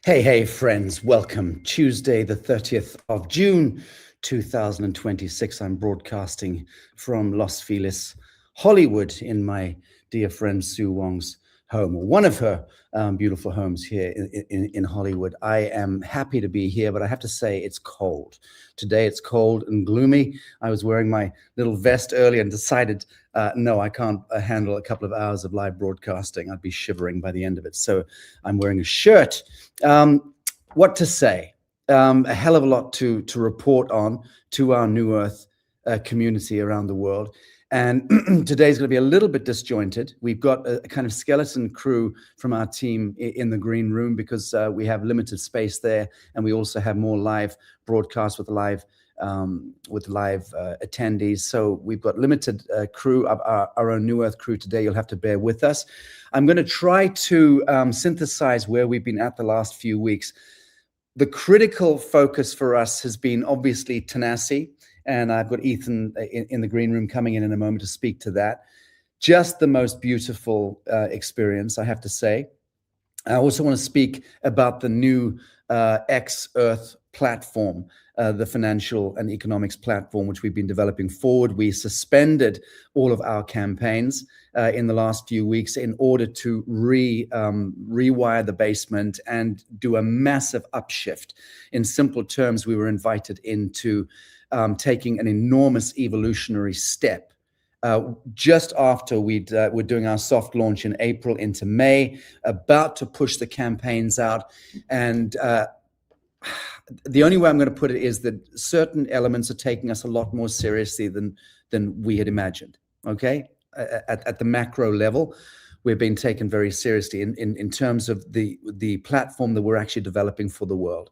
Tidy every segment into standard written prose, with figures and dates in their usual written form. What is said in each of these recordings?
Hey, friends, welcome. Tuesday, the 30th of June, 2026. I'm broadcasting from Los Feliz, Hollywood, in my dear friend Sue Wong's home, one of her beautiful homes here in Hollywood. I am happy to be here, but I have to say it's cold. Today it's cold and gloomy. I was wearing my little vest earlier and decided, no, I can't handle a couple of hours of live broadcasting. I'd be shivering by the end of it. So I'm wearing a shirt. What to say? A hell of a lot to report on to our NewEarth community around the world. And today's going to be a little bit disjointed. We've got a kind of skeleton crew from our team in the green room because we have limited space there, and we also have more live broadcasts with live attendees. So we've got limited crew, our own NewEarth crew today. You'll have to bear with us. I'm going to try to synthesize where we've been at the last few weeks. The critical focus for us has been obviously tenacity. And I've got Ethan in the green room coming in a moment to speak to that. Just the most beautiful experience, I have to say. I also want to speak about the new Xearth platform, the financial and economics platform, which we've been developing forward. We suspended all of our campaigns in the last few weeks in order to rewire the basement and do a massive upshift. In simple terms, we were invited into taking an enormous evolutionary step just after we're doing our soft launch in April into May, about to push the campaigns out. And the only way I'm going to put it is that certain elements are taking us a lot more seriously than we had imagined, okay? At the macro level, we're being taken very seriously in terms of the platform that we're actually developing for the world.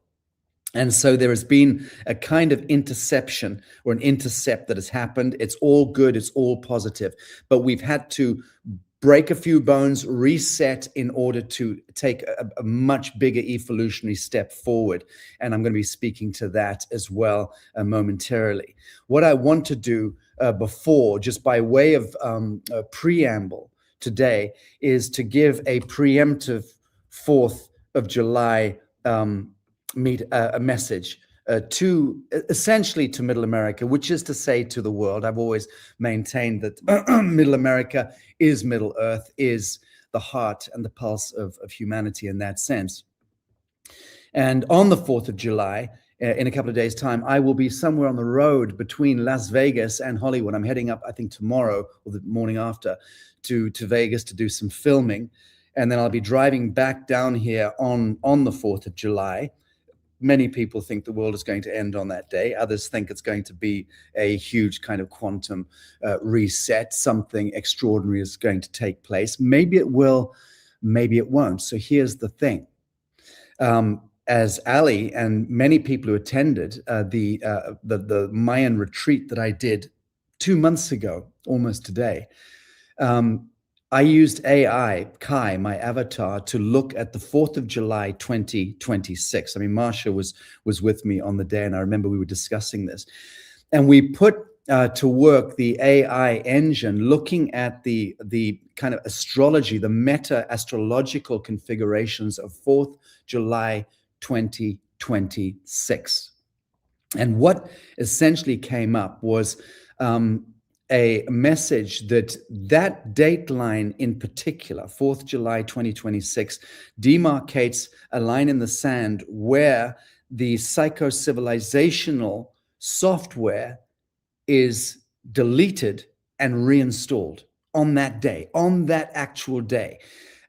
And so there has been a kind of interception or an intercept that has happened. It's all good. It's all positive. But we've had to break a few bones, reset in order to take a much bigger evolutionary step forward. And I'm going to be speaking to that as well momentarily. What I want to do before, just by way of a preamble today, is to give a preemptive 4th of July a message to essentially to Middle America, which is to say to the world. I've always maintained that Middle America is Middle Earth, is the heart and the pulse of humanity in that sense. And on the 4th of July, in a couple of days' time, I will be somewhere on the road between Las Vegas and Hollywood. I'm heading up, I think, tomorrow or the morning after to Vegas to do some filming. And then I'll be driving back down here on the 4th of July. Many people think the world is going to end on that day. Others think it's going to be a huge kind of quantum reset. Something extraordinary is going to take place. Maybe it will, maybe it won't. So here's the thing. As Ali and many people who attended the Mayan retreat that I did 2 months ago, almost today, I used AI, Kai, my avatar, to look at the 4th of July, 2026. I mean, Marsha was with me on the day, and I remember we were discussing this. And we put to work the AI engine, looking at the kind of astrology, the meta-astrological configurations of 4th July, 2026. And what essentially came up was a message that dateline in particular, 4th July 2026, demarcates a line in the sand where the psycho-civilizational software is deleted and reinstalled on that day, on that actual day.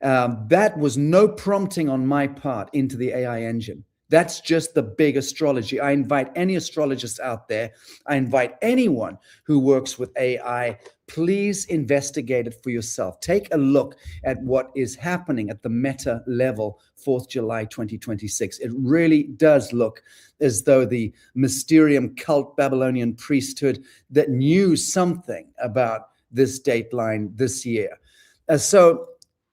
That was no prompting on my part into the AI engine. That's just the big astrology. I invite any astrologists out there. I invite anyone who works with AI. Please investigate it for yourself. Take a look at what is happening at the meta level, 4th July 2026. It really does look as though the Mysterium cult Babylonian priesthood that knew something about this dateline this year. So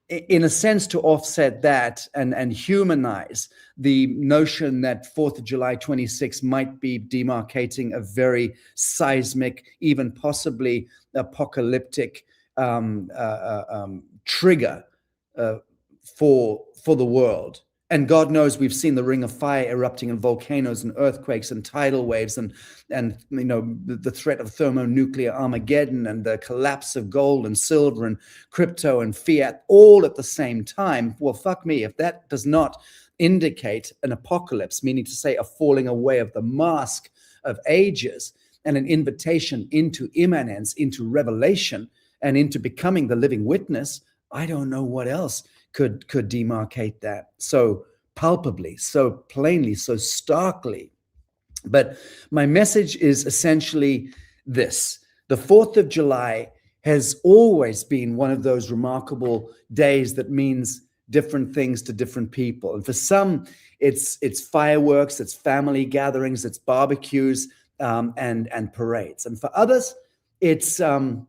in a sense, to offset that and humanize the notion that 4th of July 26 might be demarcating a very seismic, even possibly apocalyptic trigger for the world. And God knows we've seen the ring of fire erupting and volcanoes and earthquakes and tidal waves and the threat of thermonuclear Armageddon and the collapse of gold and silver and crypto and fiat all at the same time. Well, fuck me, if that does not indicate an apocalypse, meaning to say a falling away of the mask of ages and an invitation into immanence, into revelation, and into becoming the living witness, I don't know what else could demarcate that so palpably, so plainly, so starkly. But my message is essentially this. The 4th of July has always been one of those remarkable days that means different things to different people. And for some, it's fireworks, it's family gatherings, it's barbecues, and parades. And for others, it's the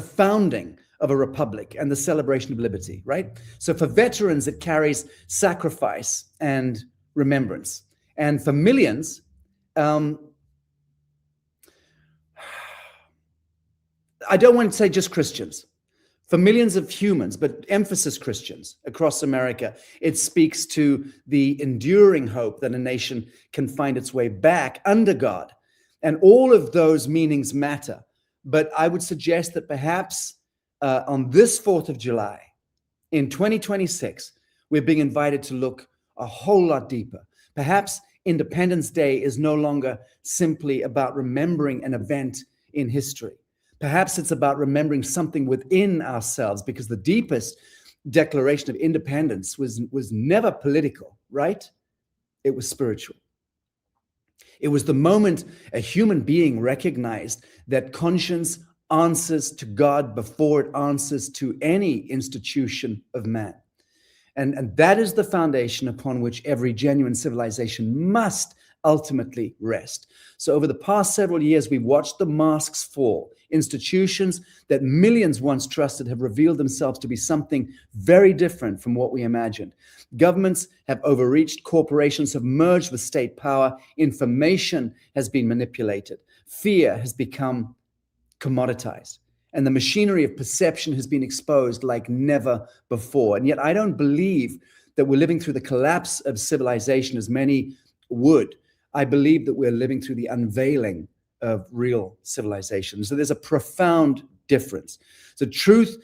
founding of a republic and the celebration of liberty, right? So for veterans, it carries sacrifice and remembrance. And for millions, I don't want to say just Christians. For millions of humans, but emphasis Christians across America, it speaks to the enduring hope that a nation can find its way back under God. And all of those meanings matter. But I would suggest that perhaps on this 4th of July, in 2026, we're being invited to look a whole lot deeper. Perhaps Independence Day is no longer simply about remembering an event in history. Perhaps it's about remembering something within ourselves, because the deepest declaration of independence was never political, right? It was spiritual. It was the moment a human being recognized that conscience answers to God before it answers to any institution of man. And that is the foundation upon which every genuine civilization must ultimately rest. So over the past several years, we've watched the masks fall. Institutions that millions once trusted have revealed themselves to be something very different from what we imagined. Governments have overreached, corporations have merged with state power, information has been manipulated, fear has become commoditized, and the machinery of perception has been exposed like never before. And yet I don't believe that we're living through the collapse of civilization as many would. I believe that we're living through the unveiling of real civilization. So there's a profound difference. So truth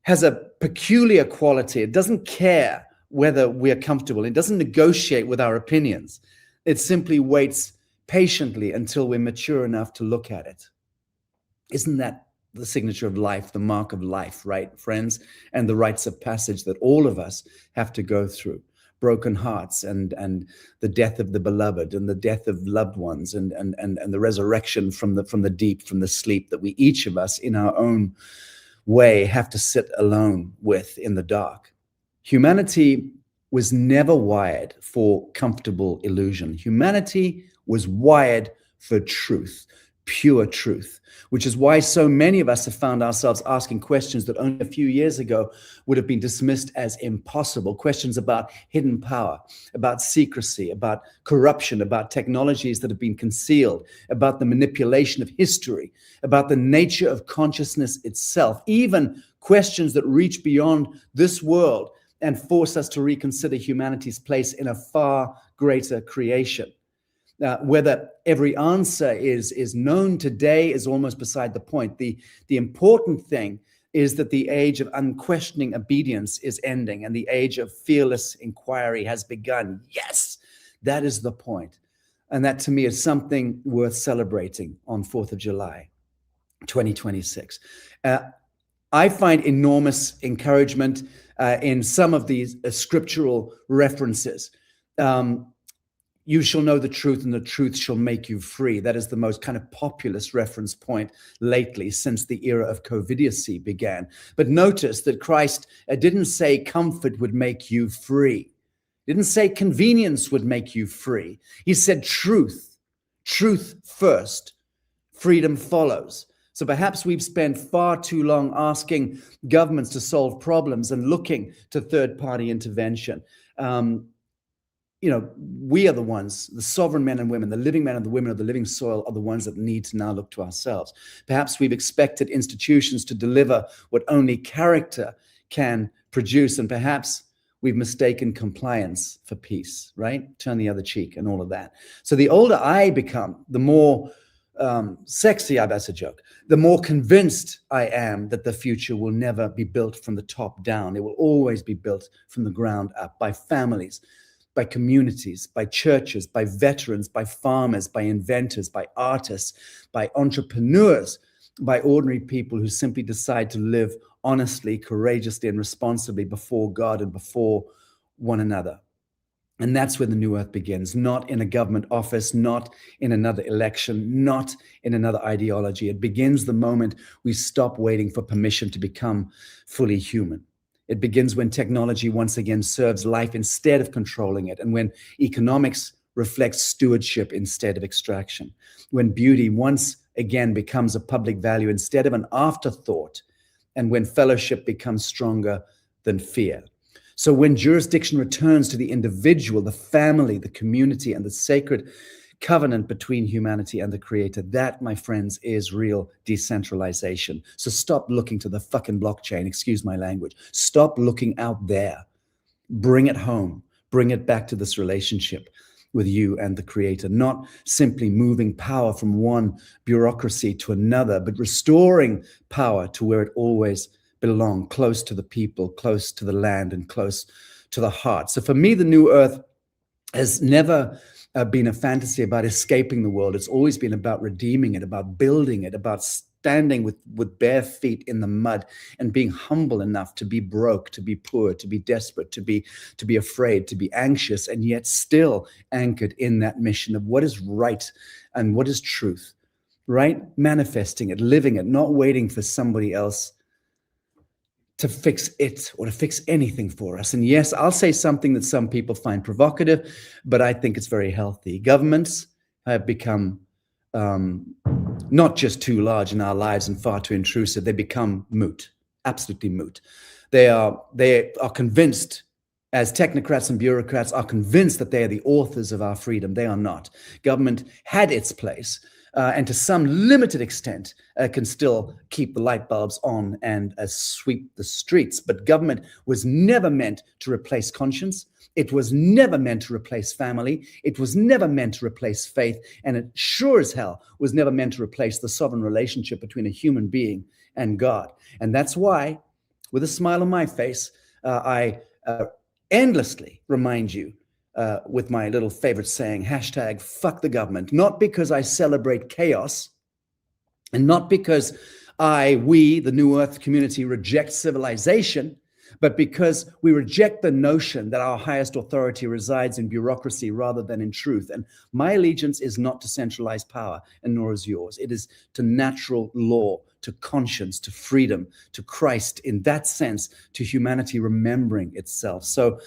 has a peculiar quality. It doesn't care whether we're comfortable. It doesn't negotiate with our opinions. It simply waits patiently until we're mature enough to look at it. Isn't that the signature of life, the mark of life, right, friends? And the rites of passage that all of us have to go through. Broken hearts and the death of the beloved and the death of loved ones and the resurrection from the deep, from the sleep that we each of us in our own way have to sit alone with in the dark. Humanity was never wired for comfortable illusion. Humanity was wired for truth, pure truth, which is why so many of us have found ourselves asking questions that only a few years ago would have been dismissed as impossible. Questions about hidden power, about secrecy, about corruption, about technologies that have been concealed, about the manipulation of history, about the nature of consciousness itself, even questions that reach beyond this world and force us to reconsider humanity's place in a far greater creation. Whether every answer is known today is almost beside the point. The important thing is that the age of unquestioning obedience is ending and the age of fearless inquiry has begun. Yes, that is the point. And that to me is something worth celebrating on 4th of July, 2026. I find enormous encouragement in some of these scriptural references. You shall know the truth and the truth shall make you free. That is the most kind of populist reference point lately since the era of covidiacy began. But notice that Christ didn't say comfort would make you free. Didn't say convenience would make you free. He said truth first, freedom follows. So perhaps we've spent far too long asking governments to problems and looking to third-party intervention. We are the ones, the sovereign men and women, the living men and the women of the living soil are the ones that need to now look to ourselves. Perhaps we've expected institutions to deliver what only character can produce, and perhaps we've mistaken compliance for peace, right? Turn the other cheek and all of that. So the older I become, the more sexy, that's a joke, the more convinced I am that the future will never be built from the top down. It will always be built from the ground up by families, by communities, by churches, by veterans, by farmers, by inventors, by artists, by entrepreneurs, by ordinary people who simply decide to live honestly, courageously, and responsibly before God and before one another. And that's where the new earth begins, not in a government office, not in another election, not in another ideology. It begins the moment we stop waiting for permission to become fully human. It begins when technology once again serves life instead of controlling it, and when economics reflects stewardship instead of extraction, when beauty once again becomes a public value instead of an afterthought, and when fellowship becomes stronger than fear. So when jurisdiction returns to the individual, the family, the community, and the sacred covenant between humanity and the Creator, that, my friends, is real decentralization. So stop looking to the fucking blockchain, excuse my language. Stop looking out there. Bring it home. Bring it back to this relationship with you and the Creator, not simply moving power from one bureaucracy to another, but restoring power to where it always belong, close to the people, close to the land, and close to the heart. So for me, the new earth has never been a fantasy about escaping the world. It's always been about redeeming it, about building it, about standing with bare feet in the mud and being humble enough to be broke, to be poor, to be desperate, to be afraid, to be anxious, and yet still anchored in that mission of what is right and what is truth, right? Manifesting it, living it, not waiting for somebody else to fix it or to fix anything for us. And yes, I'll say something that some people find provocative, but I think it's very healthy. Governments have become not just too large in our lives and far too intrusive. They become moot, absolutely moot. They are convinced, as technocrats and bureaucrats are convinced that they are the authors of our freedom. They are not. Government had its place, and to some limited extent can still keep the light bulbs on and sweep the streets. But government was never meant to replace conscience. It was never meant to replace family. It was never meant to replace faith. And it sure as hell was never meant to replace the sovereign relationship between a human being and God. And that's why, with a smile on my face, I endlessly remind you with my little favorite saying, hashtag fuck the government, not because I celebrate chaos and not because we, the New Earth community, reject civilization, but because we reject the notion that our highest authority resides in bureaucracy rather than in truth. And my allegiance is not to centralized power, and nor is yours. It is to natural law, to conscience, to freedom, to Christ, in that sense, to humanity remembering itself. So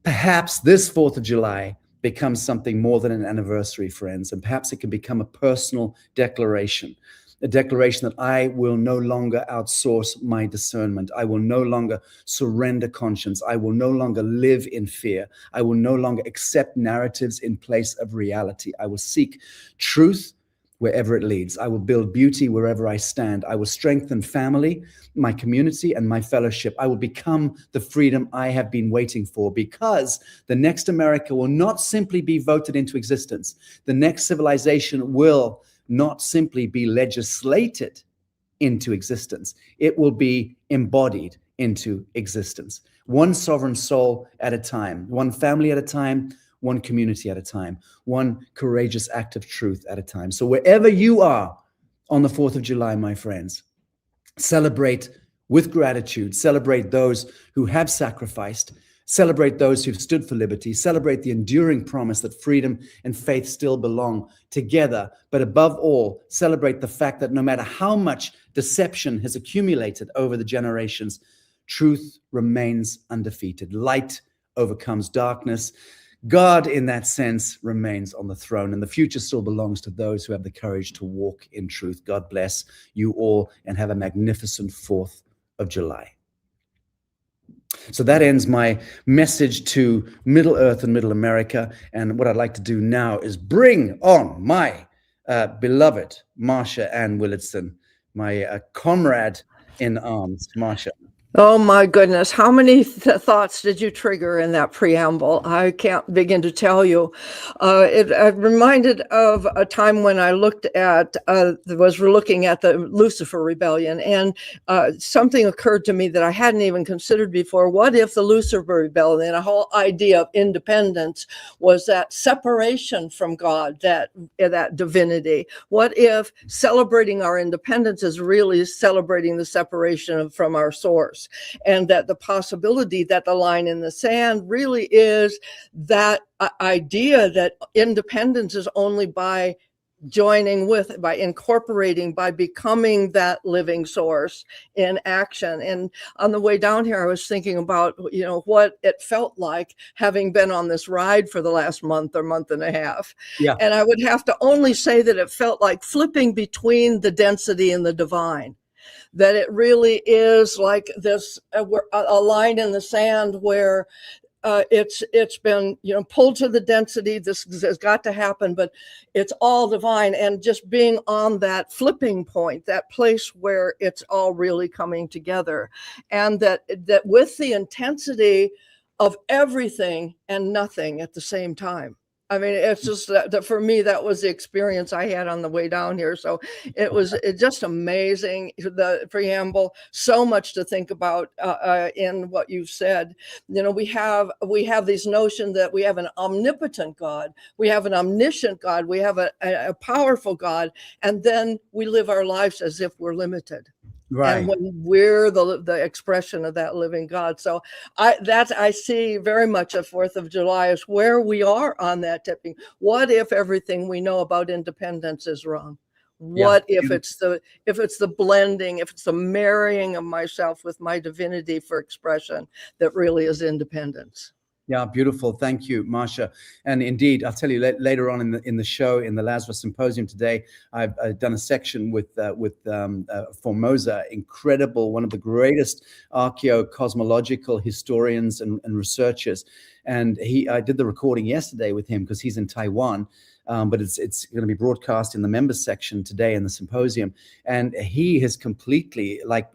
perhaps this 4th of July becomes something more than an anniversary, friends, and perhaps it can become a personal declaration, a declaration that I will no longer outsource my discernment. I will no longer surrender conscience. I will no longer live in fear. I will no longer accept narratives in place of reality. I will seek truth wherever it leads. I will build beauty wherever I stand. I will strengthen family, my community, and my fellowship. I will become the freedom I have been waiting for, because the next America will not simply be voted into existence. The next civilization will not simply be legislated into existence. It will be embodied into existence. One sovereign soul at a time, one family at a time, one community at a time, one courageous act of truth at a time. So wherever you are on the 4th of July, my friends, celebrate with gratitude, celebrate those who have sacrificed, celebrate those who've stood for liberty, celebrate the enduring promise that freedom and faith still belong together. But above all, celebrate the fact that no matter how much deception has accumulated over the generations, truth remains undefeated. Light overcomes darkness. God, in that sense, remains on the throne, and the future still belongs to those who have the courage to walk in truth. God bless you all, and have a magnificent 4th of July. So that ends my message to Middle Earth and Middle America. And what I'd like to do now is bring on my beloved Marsha Ann Willardson, my comrade in arms. Marsha. Oh my goodness. How many thoughts did you trigger in that preamble? I can't begin to tell you. It reminded of a time when I was looking at the Lucifer rebellion, and something occurred to me that I hadn't even considered before. What if the Lucifer rebellion, a whole idea of independence, was that separation from God, that divinity? What if celebrating our independence is really celebrating the separation from our source? And that the possibility that the line in the sand really is that idea that independence is only by joining with, by incorporating, by becoming that living source in action. And on the way down here, I was thinking about, what it felt like having been on this ride for the last month or month and a half. Yeah. And I would have to only say that it felt like flipping between the density and the divine. That it really is like this, a line in the sand where it's been pulled to the density. This has got to happen, but it's all divine, and just being on that flipping point, that place where it's all really coming together, and that with the intensity of everything and nothing at the same time. I mean, it's just that for me, that was the experience I had on the way down here. So it's just amazing, the preamble, so much to think about in what you've said. We have these notions that we have an omnipotent God, we have an omniscient God, we have a powerful God, and then we live our lives as if we're limited. Right. And when we're the expression of that living God. So I see very much a 4th of July as where we are on that tipping. What if everything we know about independence is wrong? What if it's the blending, if it's the marrying of myself with my divinity for expression that really is independence? Yeah, beautiful. Thank you, Marsha. And indeed, I'll tell you later on in the show, in the Lazarus Symposium today, I've done a section with Formosa, incredible, one of the greatest archaeocosmological historians and researchers. And I did the recording yesterday with him because he's in Taiwan. But it's going to be broadcast in the members section today in the symposium. And he has completely, like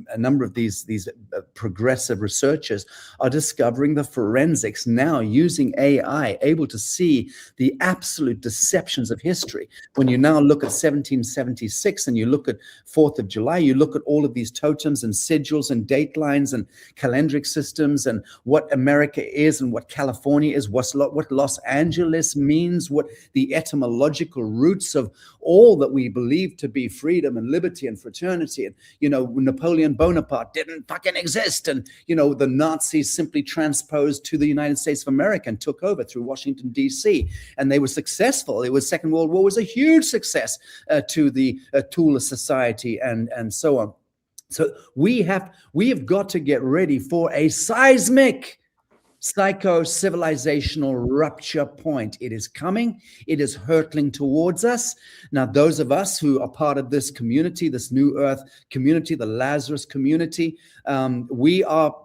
a number of these progressive researchers are discovering the forensics now using AI, able to see the absolute deceptions of history. When you now look at 1776 and you look at 4th of July, you look at all of these totems and sigils and date lines and calendric systems and what America is and what California is, what Los Angeles means, what the etymological roots of all that we believe to be freedom and liberty and fraternity. And, Napoleon Bonaparte didn't fucking exist. And, the Nazis simply transposed to the United States of America and took over through Washington, D.C. And they were successful. It was Second World War was a huge success to the tool of society and so on. So we have got to get ready for a seismic psycho-civilizational rupture point. It is coming. It is hurtling towards us. Now, those of us who are part of this community, this New Earth community, the Lazarus community, we are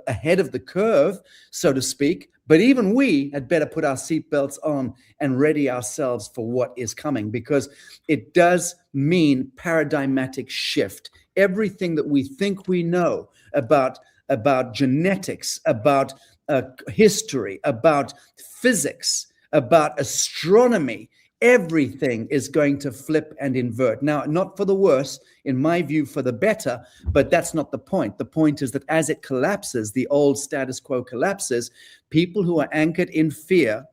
ahead of the curve, so to speak. But even we had better put our seatbelts on and ready ourselves for what is coming, because it does mean paradigmatic shift. Everything that we think we know about genetics, about history, about physics, about astronomy, everything is going to flip and invert. Now, not for the worse, in my view, for the better, but that's not the point. The point is that as it collapses, the old status quo collapses, people who are anchored in fear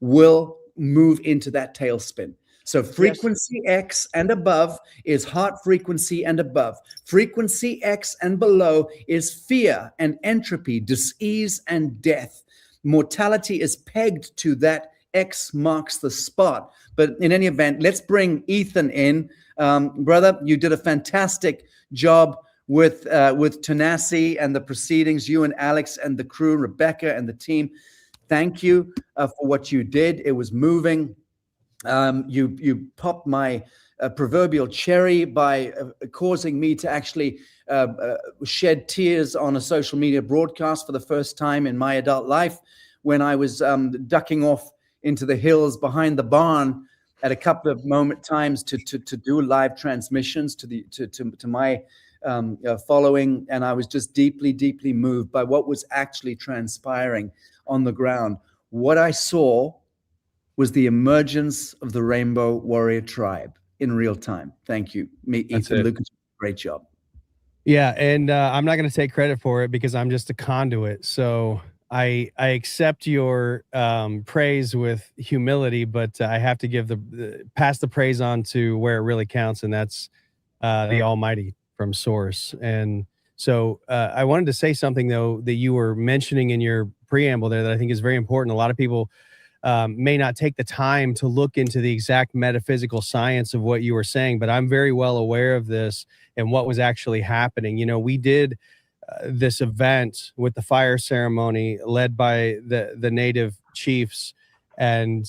will move into that tailspin. So frequency X and above is heart frequency and above. Frequency X and below is fear and entropy, disease and death. Mortality is pegged to that. X marks the spot. But in any event, let's bring Ethan in. Brother, you did a fantastic job with Tanasi and the proceedings, you and Alex and the crew, Rebecca and the team. Thank you for what you did. It was moving. You popped my proverbial cherry by causing me to actually shed tears on a social media broadcast for the first time in my adult life, when I was ducking off into the hills behind the barn at a couple of times to do live transmissions to my following, and I was just deeply, deeply moved by what was actually transpiring on the ground. What I saw was the emergence of the Rainbow Warrior Tribe in real time. Thank you, Ethan Lucas. Great job. Yeah, and I'm not going to take credit for it because I'm just a conduit. So I accept your praise with humility, but I have to give pass the praise on to where it really counts, and that's the Almighty from Source. And so I wanted to say something though that you were mentioning in your preamble there that I think is very important. A lot of people may not take the time to look into the exact metaphysical science of what you were saying, but I'm very well aware of this and what was actually happening. You know, we did this event with the fire ceremony led by the native chiefs, and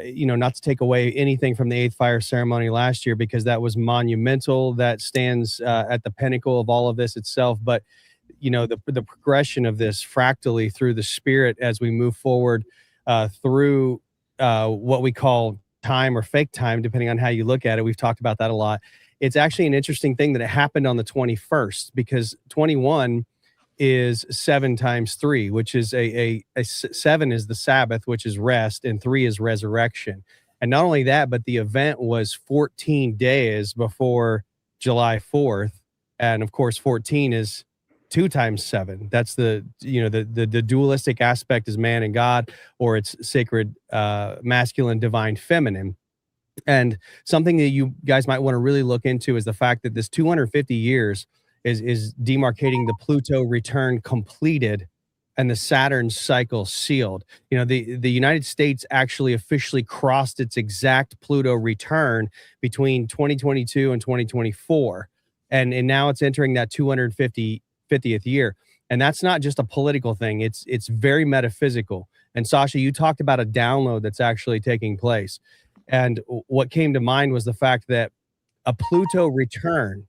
you know, not to take away anything from the 8th fire ceremony last year, because that was monumental. That stands at the pinnacle of all of this itself. But you know, the progression of this fractally through the spirit as we move forward through what we call time or fake time, depending on how you look at it. We've talked about that a lot. It's actually an interesting thing that it happened on the 21st, because 21 is 7 times 3, which is a 7 is the Sabbath, which is rest, and 3 is resurrection. And not only that, but the event was 14 days before July 4th. And of course, 14 is 2 times 7. That's the dualistic aspect is man and God, or it's sacred masculine, divine feminine. And something that you guys might want to really look into is the fact that this 250 years is demarcating the Pluto return completed and the Saturn cycle sealed. You know, the United States actually officially crossed its exact Pluto return between 2022 and 2024. And now it's entering that 250th year. And that's not just a political thing. It's very metaphysical. And Sacha, you talked about a download that's actually taking place. And what came to mind was the fact that a Pluto return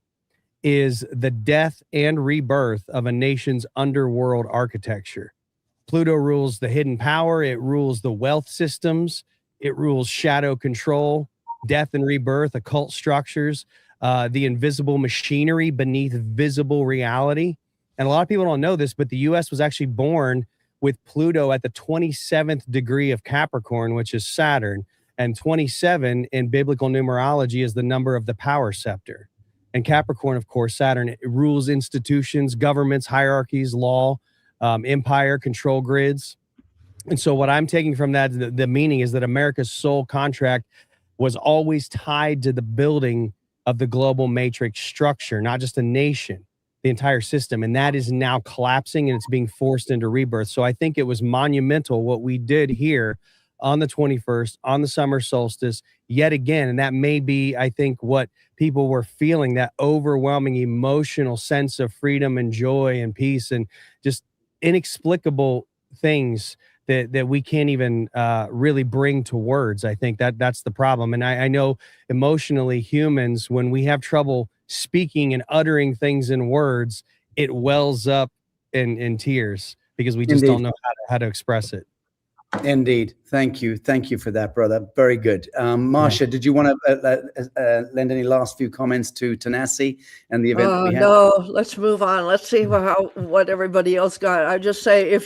is the death and rebirth of a nation's underworld architecture. Pluto rules the hidden power. It rules the wealth systems. It rules shadow control, death and rebirth, occult structures, the invisible machinery beneath visible reality. And a lot of people don't know this, but the U.S. was actually born with Pluto at the 27th degree of Capricorn, which is Saturn. And 27 in biblical numerology is the number of the power scepter. And Capricorn, of course, Saturn, it rules institutions, governments, hierarchies, law, empire, control grids. And so what I'm taking from that, the meaning is that America's soul contract was always tied to the building of the global matrix structure, not just a nation, the entire system. And that is now collapsing, and it's being forced into rebirth. So I think it was monumental what we did here on the 21st, on the summer solstice, yet again. And that may be, I think, what people were feeling, that overwhelming emotional sense of freedom and joy and peace and just inexplicable things that we can't even really bring to words. I think that's the problem. And I know emotionally humans, when we have trouble speaking and uttering things in words, it wells up in tears because we just don't know how to express it. Indeed. Thank you. Thank you for that, brother. Very good. Marcia, did you want to lend any last few comments to Tanasi and the event that we had? No, let's move on. Let's see what everybody else got. I just say,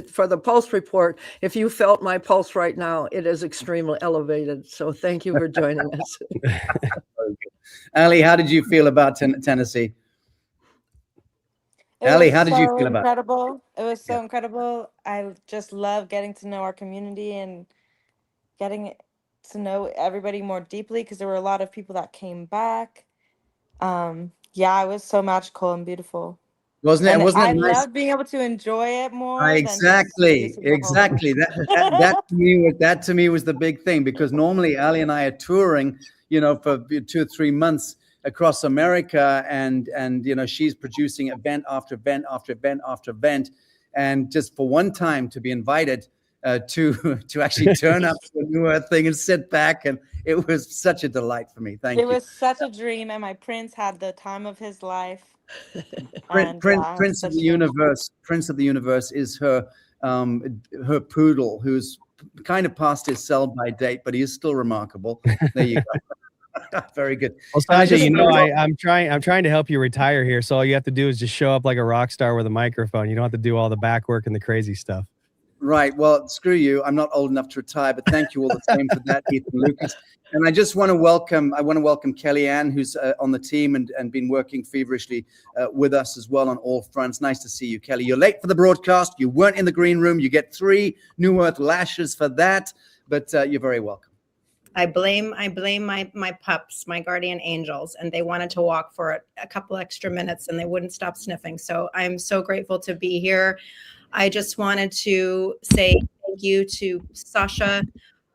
for the pulse report, if you felt my pulse right now, it is extremely elevated. So thank you for joining us. Ali, how did you feel about Tennessee? Ali, how did you feel about it? It was so incredible. I just love getting to know our community and getting to know everybody more deeply, because there were a lot of people that came back. Yeah, it was so magical and beautiful. Wasn't it nice? I loved being able to enjoy it more. Exactly. That to me was the big thing, because normally Ali and I are touring, for 2 or 3 months across America, and she's producing event after event after event after event, and just for one time to be invited to actually turn up to a NewEarth thing and sit back, and it was such a delight for me. Thank you. It was such a dream, and my prince had the time of his life. Prince of the Universe. Prince of the Universe is her poodle, who's kind of past his sell-by date, but he is still remarkable. There you go. Very good. Well, And I Sacha, just- I'm trying to help you retire here. So all you have to do is just show up like a rock star with a microphone. You don't have to do all the back work and the crazy stuff. Right. Well, screw you. I'm not old enough to retire, but thank you all the same for that, Ethan Lucas. And I just want to welcome, Kellyanne, who's on the team and been working feverishly with us as well on all fronts. Nice to see you, Kelly. You're late for the broadcast. You weren't in the green room. You get 3 New Earth lashes for that, but you're very welcome. I blame my pups, my guardian angels, and they wanted to walk for a couple extra minutes and they wouldn't stop sniffing. So I'm so grateful to be here. I just wanted to say thank you to Sacha.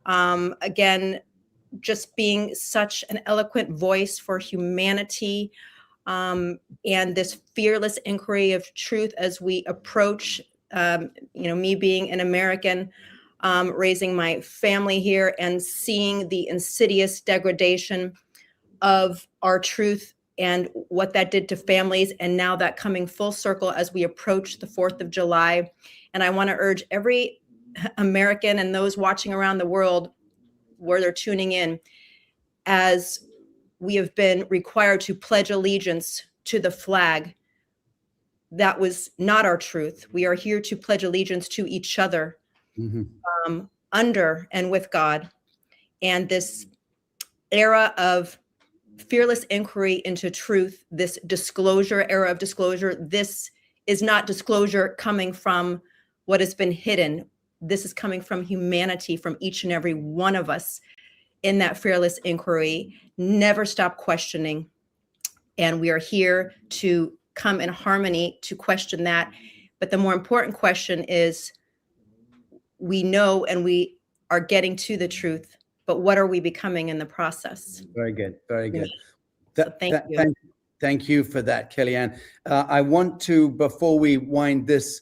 Again, just being such an eloquent voice for humanity, and this fearless inquiry of truth as we approach, me being an American, raising my family here and seeing the insidious degradation of our truth and what that did to families, and now that coming full circle as we approach the 4th of July. And I want to urge every American and those watching around the world where they're tuning in, as we have been required to pledge allegiance to the flag. That was not our truth. We are here to pledge allegiance to each other, under and with God. And this era of fearless inquiry into truth, this disclosure, era of disclosure, this is not disclosure coming from what has been hidden. This is coming from humanity, from each and every one of us in that fearless inquiry. Never stop questioning. And we are here to come in harmony to question that. But the more important question is, we know and we are getting to the truth, but what are we becoming in the process? Very good. Very good. So thank you. Thank you for that, Kellyanne. I want to, before we wind this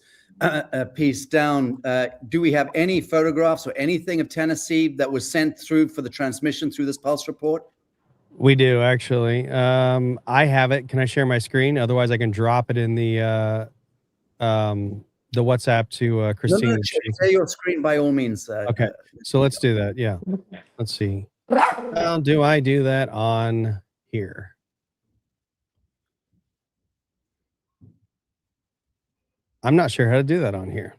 piece down, do we have any photographs or anything of Tennessee that was sent through for the transmission through this Pulse report? We do, actually. I have it. Can I share my screen? Otherwise, I can drop it in the WhatsApp to Christina. No, share your screen by all means. Okay, so let's do that. Yeah, let's see. How do I do that on here? I'm not sure how to do that on here.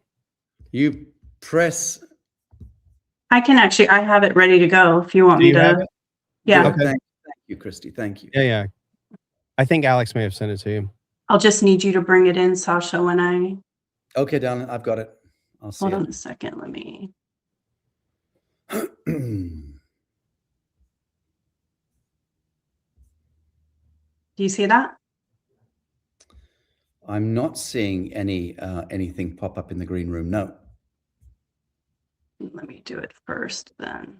You press. I can actually, I have it ready to go if you want Do me you have to. it? Yeah, Okay. Thank you, Christy. Thank you. Yeah. I think Alex may have sent it to you. I'll just need you to bring it in, Sacha, when I, Okay, darling, I've got it. I'll see hold it. on a second, let me. Do you see that? I'm not seeing anything pop up in the green room. No. Let me do it first then.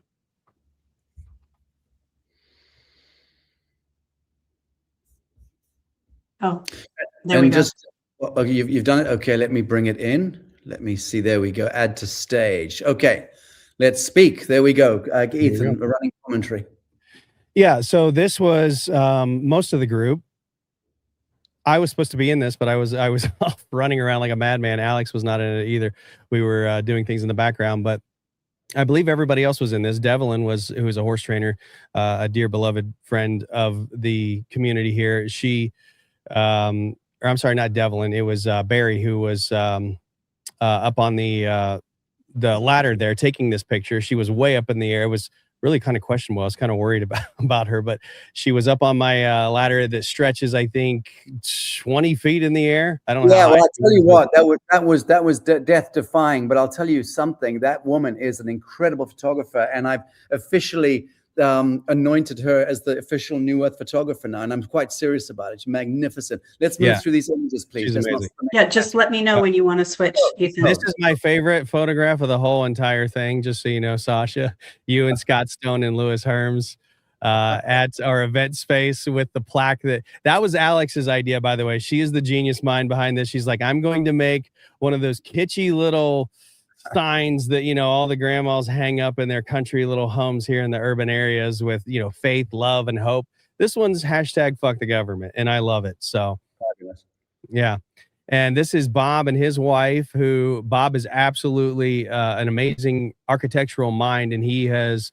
Oh, there we go. Okay, you've done it. Okay, let me bring it in. Let me see. There we go. Add to stage. Okay, let's speak. There we go. Ethan, a running commentary. Yeah, so this was most of the group. I was supposed to be in this, but I was off running around like a madman. Alex was not in it either. We were doing things in the background, but I believe everybody else was in this. Devlin who was a horse trainer, a dear beloved friend of the community here. She, or I'm sorry, not Devlin. It was Barry who was up on the ladder there taking this picture. She was way up in the air. It was really kind of questionable. I was kind of worried about her, but she was up on my ladder that stretches, I think, 20 feet in the air. I don't know. Yeah, well, I'll tell you what, that was death defying. But I'll tell you something. That woman is an incredible photographer, and I've officially anointed her as the official New Earth photographer now, and I'm quite serious about it. She's magnificent. Let's move through these images, please. She's amazing. Yeah, just let me know when you want to switch. Ethan. This is my favorite photograph of the whole entire thing, just so you know, Sacha. You and Scott Stone and Lewis Herms at our event space with the plaque. That was Alex's idea, by the way. She is the genius mind behind this. She's like, I'm going to make one of those kitschy little signs that, you know, all the grandmas hang up in their country little homes here in the urban areas with, you know, faith, love, and hope. This one's hashtag fuck the government, and I love it. So Fabulous. Yeah. And this is Bob and his wife, who Bob is absolutely an amazing architectural mind. And he has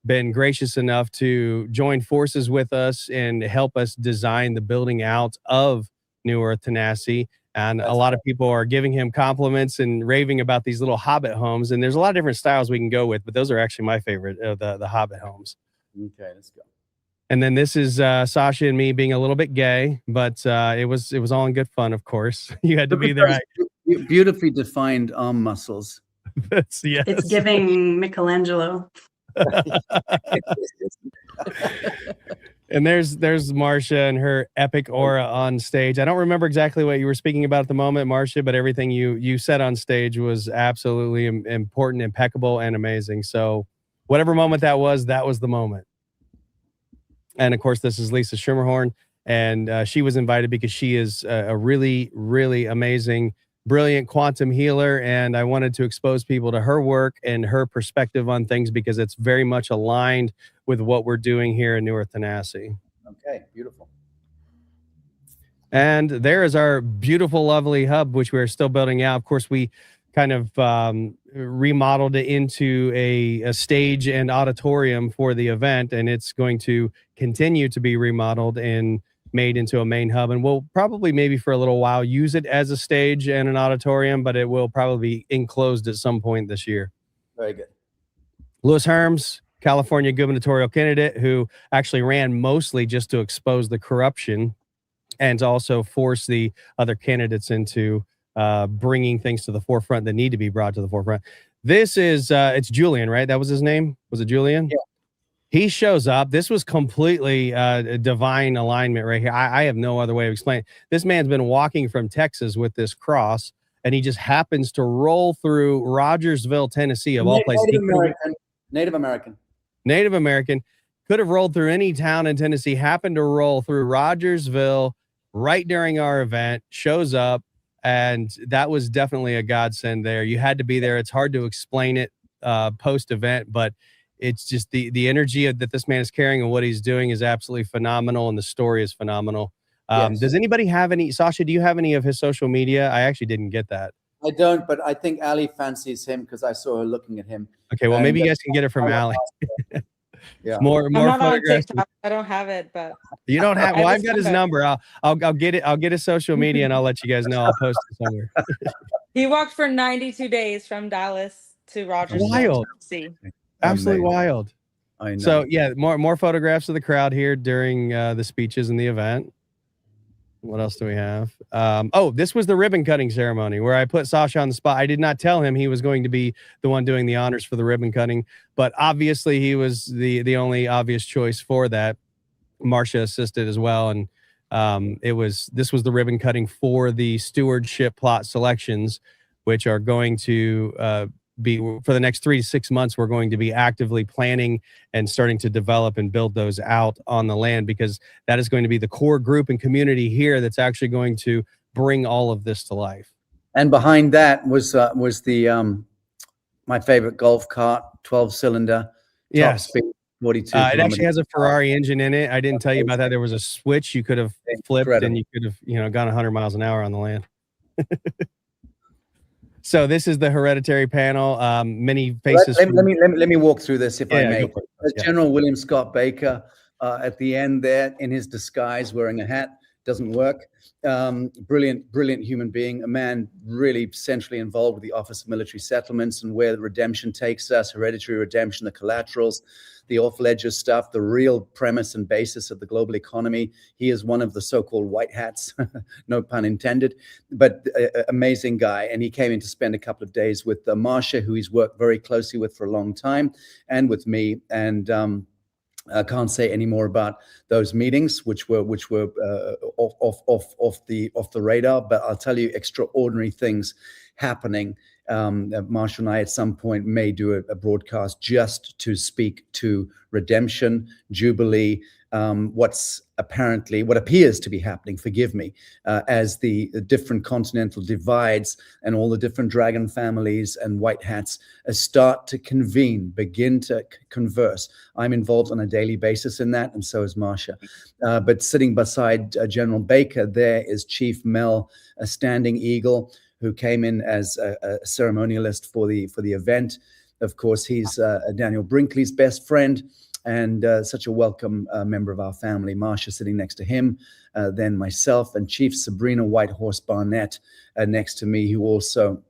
been gracious enough to join forces with us and help us design the building out of NewEarth Team. And a lot of people are giving him compliments and raving about these little Hobbit homes. And there's a lot of different styles we can go with, but those are actually my favorite, the Hobbit homes. Okay, let's go. And then this is Sacha and me being a little bit gay, but it was all in good fun, of course. You had to be there. Beautifully defined arm muscles. Yes. It's giving Michelangelo. And there's Marcia and her epic aura on stage. I don't remember exactly what you were speaking about at the moment, Marcia, but everything you said on stage was absolutely important, impeccable, and amazing. So whatever moment that was the moment. And of course, this is Lisa Schimmerhorn, and she was invited because she is a really, really amazing, brilliant quantum healer. And I wanted to expose people to her work and her perspective on things because it's very much aligned with what we're doing here in NewEarth Team. Okay, beautiful. And there is our beautiful, lovely hub, which we're still building out. Of course, we kind of remodeled it into a stage and auditorium for the event, and it's going to continue to be remodeled and made into a main hub. And we'll probably maybe for a little while use it as a stage and an auditorium, but it will probably be enclosed at some point this year. Very good. Louis Herms, California gubernatorial candidate, who actually ran mostly just to expose the corruption and to also force the other candidates into bringing things to the forefront that need to be brought to the forefront. This is, it's Julian, right? That was his name? Was it Julian? Yeah. He shows up. This was completely a divine alignment right here. I have no other way of explaining. This man's been walking from Texas with this cross, and he just happens to roll through Rogersville, Tennessee, of all places. Native American. Could have rolled through any town in Tennessee, happened to roll through Rogersville right during our event, shows up, and that was definitely a godsend there. You had to be there. It's hard to explain it post-event, but it's just the energy that this man is carrying and what he's doing is absolutely phenomenal, and the story is phenomenal. Yes. Does anybody have any, Sacha, do you have any of his social media? I actually didn't get that. I don't, but I think Ali fancies him because I saw her looking at him. Okay, well, maybe you guys can get it from Ali. Yeah. More I'm not on photographs. TikTok. I don't have it, but You don't have, well, I I've got his number. I'll get it. I'll get his social media and I'll let you guys know. I'll post it somewhere. he walked for 92 days from Dallas to Rogers. Wild. See. Absolutely wild. I know. So yeah, more photographs of the crowd here during the speeches in the event. What else do we have? Oh, this was the ribbon cutting ceremony where I put Sacha on the spot. I did not tell him he was going to be the one doing the honors for the ribbon cutting, but obviously he was the only obvious choice for that. Marcia assisted as well, and this was the ribbon cutting for the stewardship plot selections, which are going to be for the next 3 to 6 months. We're going to be actively planning and starting to develop and build those out on the land, because that is going to be the core group and community here that's actually going to bring all of this to life. And behind that was the my favorite golf cart, 12-cylinder, Yes. top speed, 42. It actually has a Ferrari engine in it. I didn't tell you about that. There was a switch you could have flipped and you could have gone 100 miles an hour on the land. So this is the Hereditary panel. Many faces. Let me walk through this if I may. There's General William Scott Baker at the end there in his disguise, wearing a hat. Doesn't work. Brilliant human being, a man really centrally involved with the Office of Military Settlements and where the redemption takes us, hereditary redemption, the collaterals, the off-ledger stuff, the real premise and basis of the global economy. He is one of the so-called white hats, no pun intended, but amazing guy. And he came in to spend a couple of days with Marcia, who he's worked very closely with for a long time, and with me. And I can't say any more about those meetings, which were off the radar. But I'll tell you, extraordinary things happening. Marshall and I at some point may do a broadcast just to speak to redemption, jubilee, what appears to be happening, forgive me, as the different continental divides and all the different dragon families and white hats start to begin to converse. I'm involved on a daily basis in that, and so is Marcia. But sitting beside General Baker there is Chief Mel, a Standing Eagle, who came in as a ceremonialist for the event. Of course, he's Daniel Brinkley's best friend and such a welcome member of our family. Marsha sitting next to him, then myself, and Chief Sabrina Whitehorse Barnett next to me, who also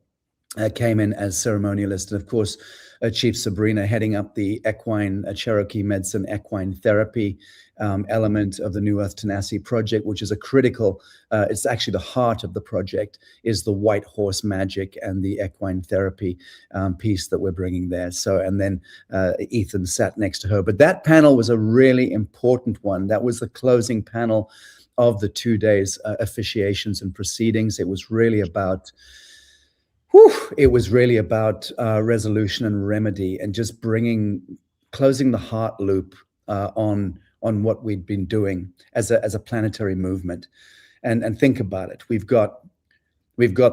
came in as ceremonialist. And of course, Chief Sabrina heading up the equine Cherokee medicine, equine therapy element of the NewEarth Tenacity project, which is a critical, it's actually the heart of the project, is the white horse magic and the equine therapy piece that we're bringing there. So, and then Ethan sat next to her. But that panel was a really important one. That was the closing panel of the 2 days officiations and proceedings. It was really about resolution and remedy, and just closing the heart loop on what we'd been doing as a planetary movement. And think about it. We've got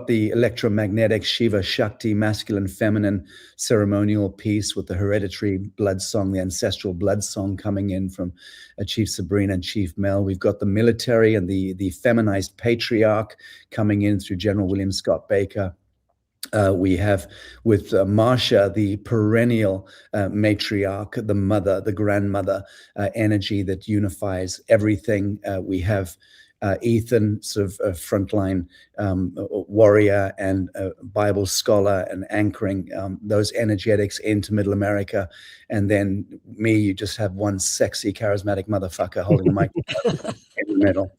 the electromagnetic Shiva Shakti, masculine, feminine ceremonial piece with the hereditary blood song, the ancestral blood song coming in from Chief Sabrina and Chief Mel. We've got the military and the feminized patriarch coming in through General William Scott Baker. We have with Marsha, the perennial matriarch, the mother, the grandmother energy that unifies everything. We have Ethan, sort of a frontline warrior and Bible scholar, and anchoring those energetics into Middle America. And then me, you just have one sexy, charismatic motherfucker holding the microphone in the middle.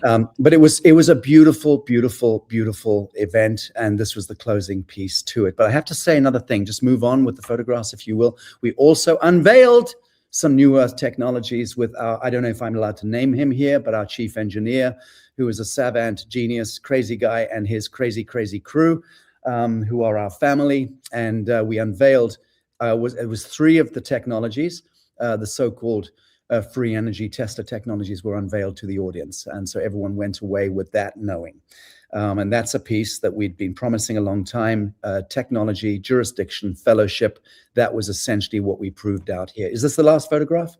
But it was a beautiful, beautiful, beautiful event, and this was the closing piece to it. But I have to say another thing, just move on with the photographs, if you will. We also unveiled some NewEarth technologies with our, I don't know if I'm allowed to name him here, but our chief engineer, who is a savant genius, crazy guy, and his crazy, crazy crew, who are our family. And we unveiled, it was 3 of the technologies, the so-called free energy tester technologies were unveiled to the audience. And so everyone went away with that knowing. And that's a piece that we'd been promising a long time, technology, jurisdiction, fellowship. That was essentially what we proved out here. Is this the last photograph?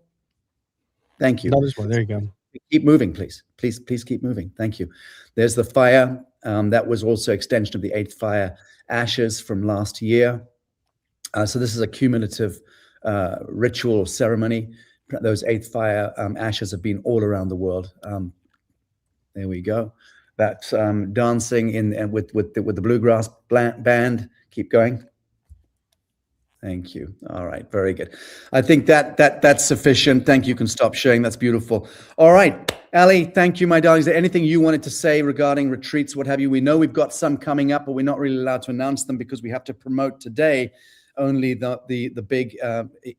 Thank you. Another one. There you go. Keep moving, please. Please keep moving. Thank you. There's the fire. That was also extension of the 8th fire ashes from last year. So this is a cumulative ritual ceremony. Those 8th fire ashes have been all around the world. There we go. That's dancing with the bluegrass band. Keep going. Thank you. All right, very good. I think that's sufficient. Thank you. You can stop sharing. That's beautiful. All right, Ali, thank you, my darling. Is there anything you wanted to say regarding retreats, what have you? We know we've got some coming up, but we're not really allowed to announce them because we have to promote today only the big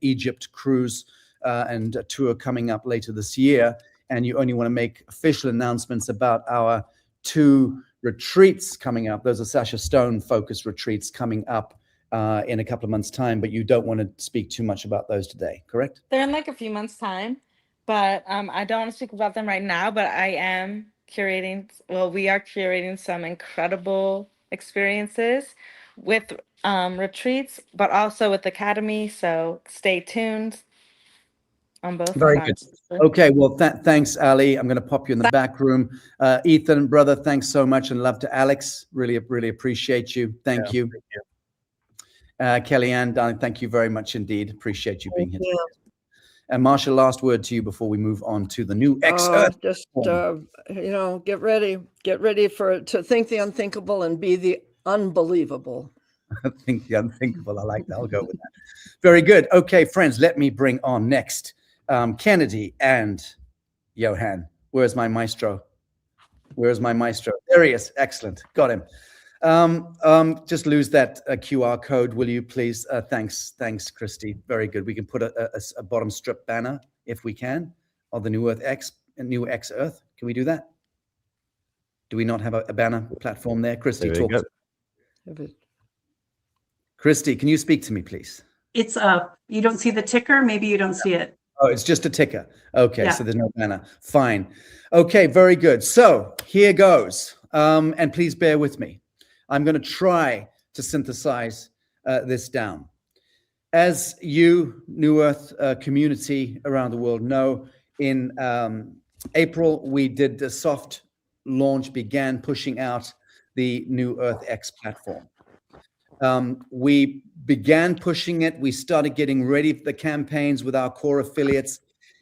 Egypt cruise and a tour coming up later this year. And you only want to make official announcements about our 2 retreats coming up. Those are Sacha Stone focused retreats coming up in a couple of months' time, but you don't want to speak too much about those today, correct? They're in like a few months' time, but I don't want to speak about them right now, but we are curating some incredible experiences with retreats, but also with Academy, so stay tuned on both. Very good. Okay, well, thanks, Ali. I'm going to pop you in the back room. Ethan, brother, thanks so much, and love to Alex. Really appreciate you. Thank you. Thank you. Kellyanne, darling, thank you very much indeed. Appreciate you being here. you. And Marsha, last word to you before we move on to the new Xearth. Just get ready to think the unthinkable and be the unbelievable. Think the unthinkable. I like that. I'll go with that. Very good. Okay, friends, let me bring on next Kennedy and Johan. Where's my maestro? There he is. Excellent. Got him. Just lose that QR code, will you please? Thanks, Christy. Very good. We can put a bottom strip banner if we can of the new Xearth. Can we do that? Do we not have a banner platform there? Christy, talk. Christy, can you speak to me, please? It's you don't see the ticker. Maybe you don't see it. Oh, it's just a ticker. Okay, yeah. So there's no banner. Fine. Okay, very good. So here goes. And please bear with me. I'm going to try to synthesize this down. As you, NewEarth community around the world know, in April, we did the soft launch, began pushing out the NewEarth X platform. We began pushing it. We started getting ready for the campaigns with our core affiliates.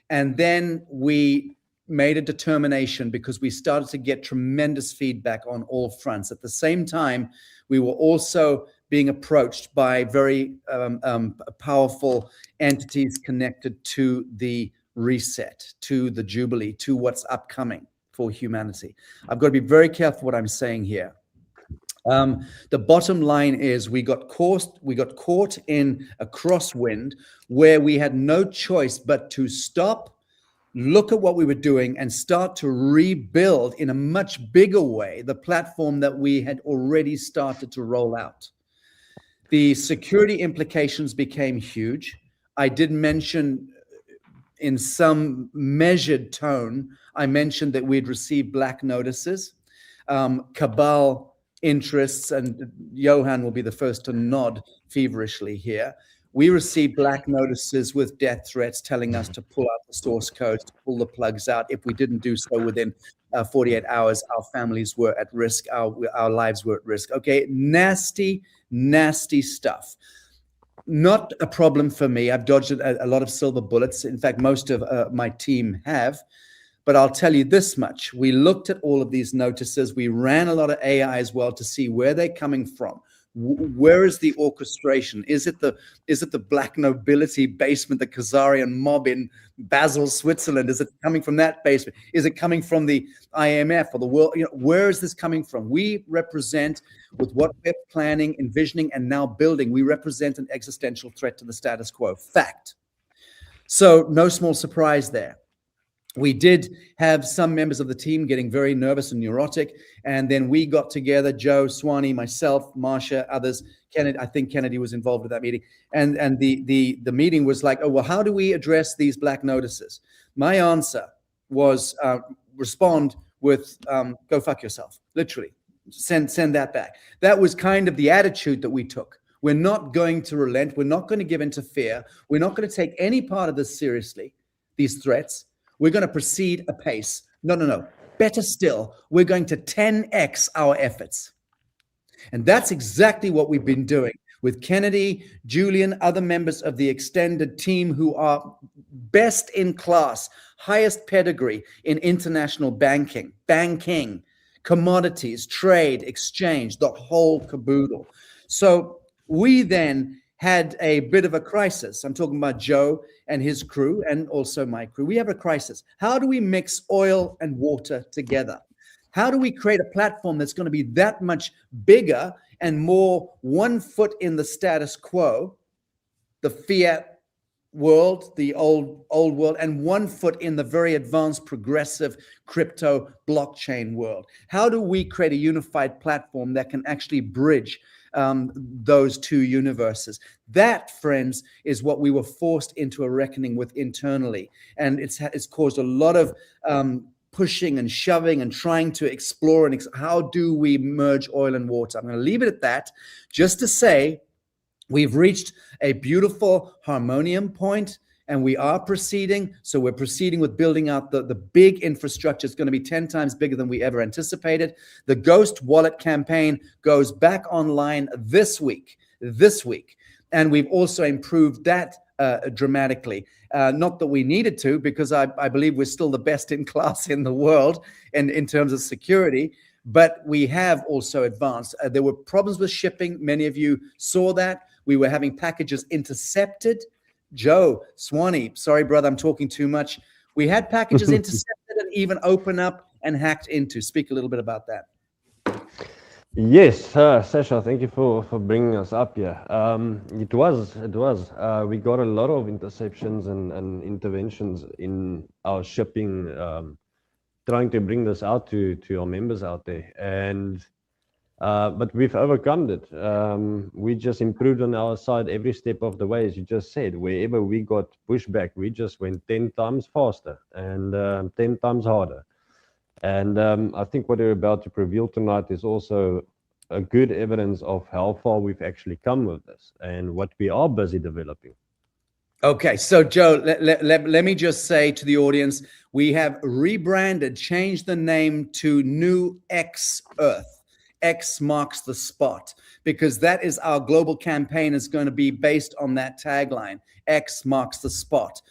And then we made a determination because we started to get tremendous feedback on all fronts. At the same time, we were also being approached by very powerful entities connected to the reset, to the Jubilee, to what's upcoming for humanity. I've got to be very careful what I'm saying here. The bottom line is we got caught in a crosswind where we had no choice but to stop, look at what we were doing, and start to rebuild in a much bigger way the platform that we had already started to roll out. The security implications became huge. I did mention in some measured tone, I mentioned that we'd received black notices, cabal interests, and Johan will be the first to nod feverishly here. We received black notices with death threats telling us to pull out the source codes, to pull the plugs out. If we didn't do so within 48 hours, our families were at risk, our lives were at risk. Okay, nasty, nasty stuff. Not a problem for me. I've dodged a lot of silver bullets. In fact, most of my team have. But I'll tell you this much. We looked at all of these notices. We ran a lot of AI as well to see where they're coming from. Where is the orchestration? Is it the black nobility basement, the Khazarian mob in Basel, Switzerland? Is it coming from that basement? Is it coming from the IMF or the world? You know, where is this coming from? We represent, with what we're planning, envisioning, and now building, we represent an existential threat to the status quo. Fact. So no small surprise there. We did have some members of the team getting very nervous and neurotic. And then we got together, Joe, Swanee, myself, Marsha, others. Kennedy, I think Kennedy was involved with that meeting. And the meeting was like, oh, well, how do we address these black notices? My answer was respond with go fuck yourself, literally. Send that back. That was kind of the attitude that we took. We're not going to relent. We're not going to give in to fear. We're not going to take any part of this seriously, these threats. We're going to proceed apace. No. Better still, we're going to 10x our efforts. And that's exactly what we've been doing with Kennedy, Julian, other members of the extended team who are best in class, highest pedigree in international banking, commodities, trade, exchange, the whole caboodle. So we then had a bit of a crisis. I'm talking about Joe and his crew and also my crew. We have a crisis. How do we mix oil and water together? How do we create a platform that's going to be that much bigger and more 1 foot in the status quo, the fiat world, the old world, and 1 foot in the very advanced, progressive crypto blockchain world? How do we create a unified platform that can actually bridge those two universes? That, friends, is what we were forced into a reckoning with internally, and it's caused a lot of pushing and shoving and trying to explore and how do we merge oil and water. I'm going to leave it at that, just to say we've reached a beautiful harmonium point. And we are proceeding. So we're proceeding with building out the big infrastructure. It's going to be 10 times bigger than we ever anticipated. The Ghost Wallet campaign goes back online this week. And we've also improved that dramatically. Not that we needed to, because I believe we're still the best in class in the world in terms of security. But we have also advanced. There were problems with shipping. Many of you saw that. We were having packages intercepted. Joe, Swanee, sorry, brother, I'm talking too much. We had packages intercepted and even open up and hacked into. Speak a little bit about that. Yes, Sacha, thank you for bringing us up here. It was. We got a lot of interceptions and interventions in our shipping, trying to bring this out to our members out there. And but we've overcome it. We just improved on our side every step of the way, as you just said. Wherever we got pushback, we just went 10 times faster and 10 times harder. And I think what we're about to reveal tonight is also a good evidence of how far we've actually come with this and what we are busy developing. Okay, so Joe, let me just say to the audience, we have rebranded, changed the name to New Xearth. X marks the spot, because that is our global campaign is going to be based on that tagline. X marks the spot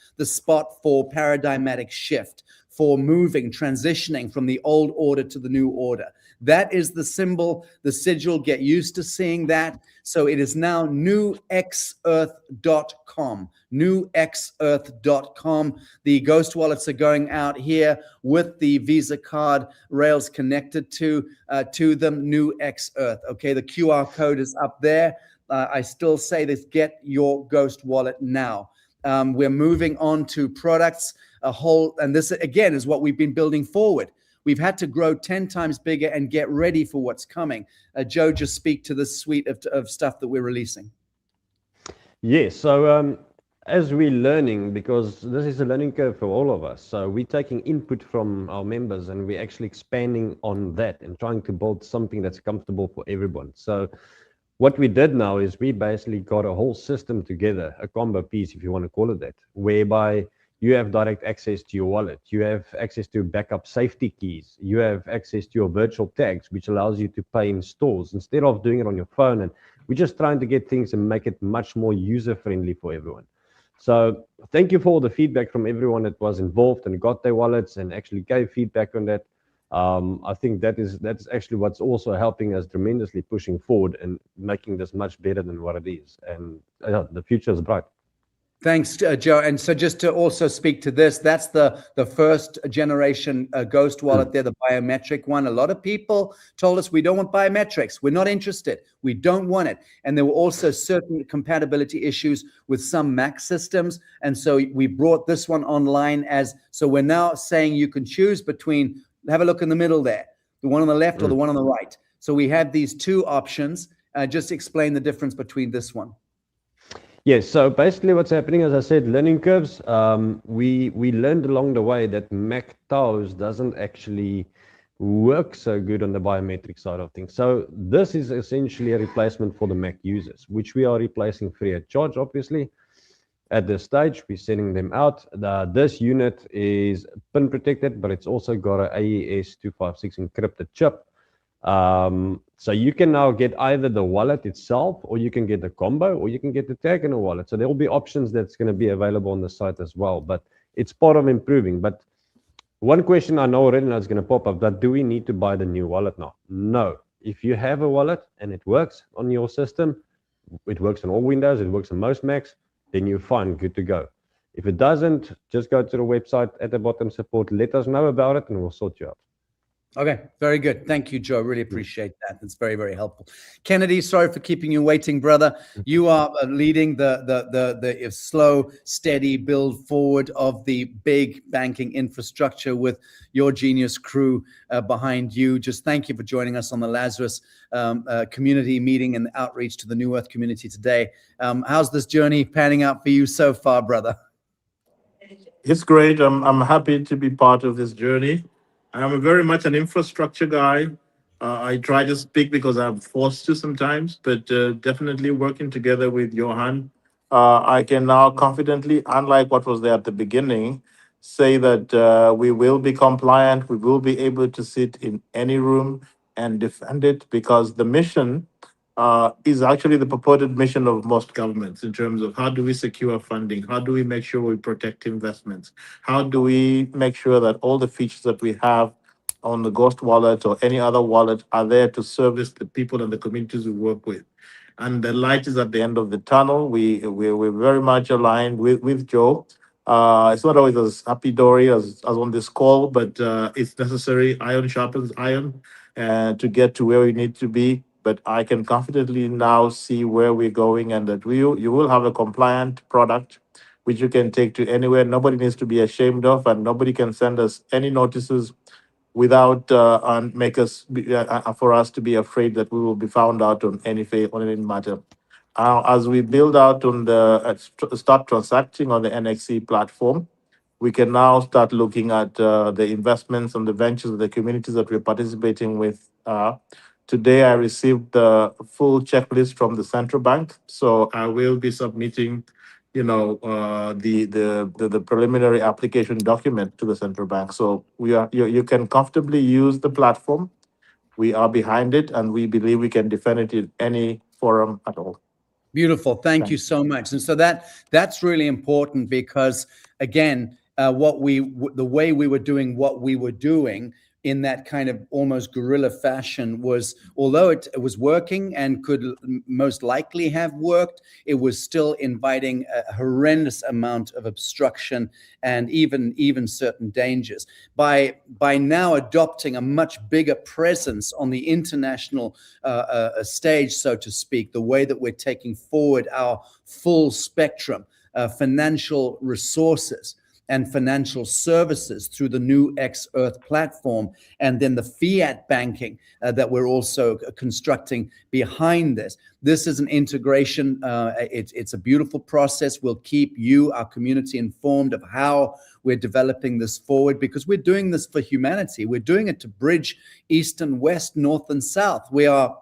for paradigmatic shift, for moving, transitioning from the old order to the new order. That is the symbol, the sigil. Get used to seeing that. So it is now newxearth.com, newxearth.com. The ghost wallets are going out here with the Visa card rails connected to them, NewEarth. Okay, the QR code is up there. I still say this, get your ghost wallet now. We're moving on to products, and this again is what we've been building forward. We've had to grow 10 times bigger and get ready for what's coming. Joe, just speak to this suite of stuff that we're releasing. Yes, so as we're learning, because this is a learning curve for all of us, so we're taking input from our members and we're actually expanding on that and trying to build something that's comfortable for everyone. So what we did now is we basically got a whole system together, a combo piece, if you want to call it that, whereby you have direct access to your wallet, you have access to backup safety keys, you have access to your virtual tags, which allows you to pay in stores instead of doing it on your phone. And we're just trying to get things and make it much more user-friendly for everyone. So thank you for all the feedback from everyone that was involved and got their wallets and actually gave feedback on that. I think that's actually what's also helping us tremendously pushing forward and making this much better than what it is. And the future is bright. Thanks, Joe. And so just to also speak to this, that's the first generation ghost wallet there, the biometric one. A lot of people told us we don't want biometrics. We're not interested. We don't want it. And there were also certain compatibility issues with some Mac systems. And so we brought this one online so we're now saying you can choose between, have a look in the middle there, the one on the left or the one on the right. So we have these two options. Just explain the difference between this one. Yes, so basically what's happening, as I said, learning curves. We learned along the way that Mac TOWS doesn't actually work so good on the biometric side of things. So this is essentially a replacement for the Mac users, which we are replacing free of charge, obviously. At this stage, we're sending them out. This unit is PIN protected, but it's also got an AES 256 encrypted chip. So you can now get either the wallet itself, or you can get the combo, or you can get the tag in a wallet. So there will be options that's going to be available on the site as well, but it's part of improving. But one question I know already now is going to pop up, that do we need to buy the new wallet now? No. If you have a wallet and it works on your system, it works on all Windows, it works on most Macs, then you're fine, good to go. If it doesn't, just go to the website at the bottom, support, let us know about it, and we'll sort you out. Okay, very good. Thank you, Joe. Really appreciate that. That's very, very helpful. Kennedy, sorry for keeping you waiting, brother. You are leading the slow, steady build forward of the big banking infrastructure with your genius crew behind you. Just thank you for joining us on the Lazarus community meeting and outreach to the NewEarth community today. How's this journey panning out for you so far, brother? It's great. I'm happy to be part of this journey. I'm very much an infrastructure guy. I try to speak because I'm forced to sometimes, but definitely working together with Johan, I can now confidently, unlike what was there at the beginning, say that we will be compliant. We will be able to sit in any room and defend it, because the mission is actually the purported mission of most governments in terms of how do we secure funding? How do we make sure we protect investments? How do we make sure that all the features that we have on the Ghost wallet or any other wallet are there to service the people and the communities we work with? And the light is at the end of the tunnel. We're very much aligned with Joe. It's not always as happy-dory as on this call, but it's necessary. Iron sharpens iron to get to where we need to be. But I can confidently now see where we're going, and that you will have a compliant product which you can take to anywhere. Nobody needs to be ashamed of, and nobody can send us any notices without and make us for us to be afraid that we will be found out on any matter. As we build out on start transacting on the NXC platform, we can now start looking at the investments and the ventures of the communities that we're participating with. Today, I received the full checklist from the central bank, so I will be submitting, the preliminary application document to the central bank. So you can comfortably use the platform. we are behind it, and we believe we can defend it in any forum at all. Beautiful. Thank you so much. And so that's really important because, again, the way we were doing what we were doing in that kind of almost guerrilla fashion was, although it was working and could most likely have worked, it was still inviting a horrendous amount of obstruction and even certain dangers. By now adopting a much bigger presence on the international stage, so to speak, the way that we're taking forward our full spectrum, financial resources and financial services through the new Xearth platform, and then the fiat banking that we're also constructing behind this. This is an integration. It's a beautiful process. We'll keep you, our community, informed of how we're developing this forward, because we're doing this for humanity. We're doing it to bridge East and West, North and South. We are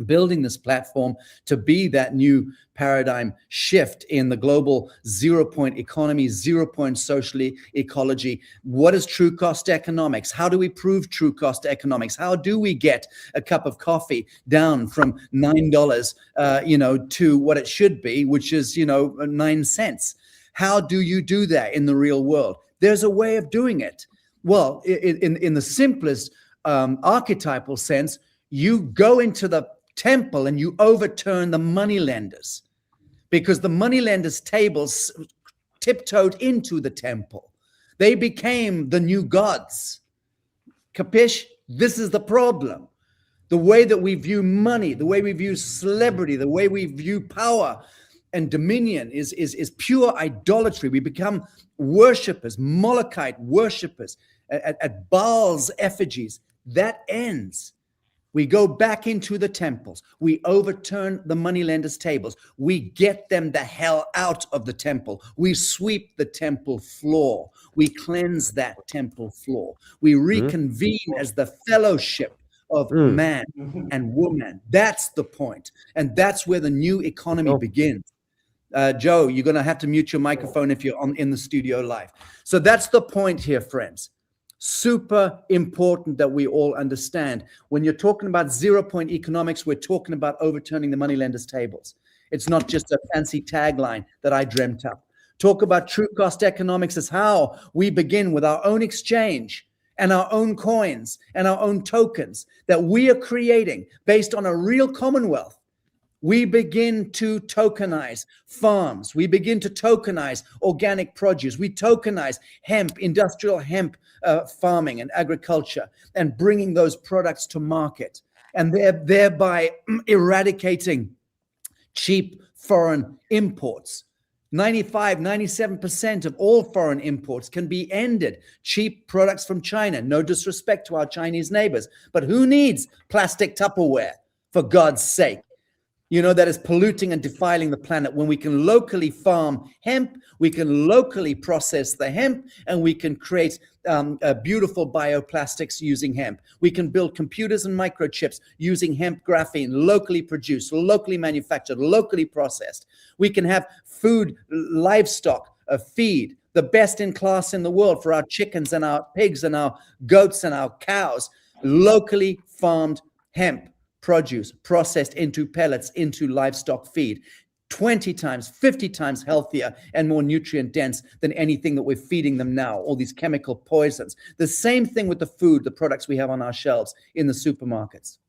building this platform to be that new paradigm shift in the global zero-point economy, zero-point social ecology. What is true cost economics? How do we prove true cost economics? How do we get a cup of coffee down from $9, to what it should be, which is, 9 cents? How do you do that in the real world? There's a way of doing it. Well, in the simplest archetypal sense, you go into the temple and you overturn the moneylenders, because the moneylenders' tables tiptoed into the temple. They became the new gods. Capish? This is the problem. The way that we view money, the way we view celebrity, the way we view power and dominion is pure idolatry. We become worshippers, Molochite worshippers at Baal's effigies. That ends. We go back into the temples. We overturn the moneylenders' tables. We get them the hell out of the temple. We sweep the temple floor. We cleanse that temple floor. We reconvene as the fellowship of man and woman. That's the point. And that's where the new economy begins. Joe, you're going to have to mute your microphone if you're in the studio live. So that's the point here, friends. Super important that we all understand. When you're talking about zero-point economics, we're talking about overturning the moneylenders' tables. It's not just a fancy tagline that I dreamt up. Talk about true cost economics as how we begin with our own exchange and our own coins and our own tokens that we are creating based on a real commonwealth. We begin to tokenize farms. We begin to tokenize organic produce. We tokenize hemp, industrial hemp farming and agriculture, and bringing those products to market, and thereby eradicating cheap foreign imports. 97% of all foreign imports can be ended. Cheap products from China. No disrespect to our Chinese neighbors, but who needs plastic Tupperware, for God's sake? That is polluting and defiling the planet. When we can locally farm hemp, we can locally process the hemp, and we can create beautiful bioplastics using hemp. We can build computers and microchips using hemp graphene, locally produced, locally manufactured, locally processed. We can have food, livestock, feed, the best in class in the world for our chickens and our pigs and our goats and our cows, locally farmed hemp produce processed into pellets, into livestock feed, 20 times, 50 times healthier and more nutrient dense than anything that we're feeding them now, all these chemical poisons. The same thing with the food, the products we have on our shelves in the supermarkets.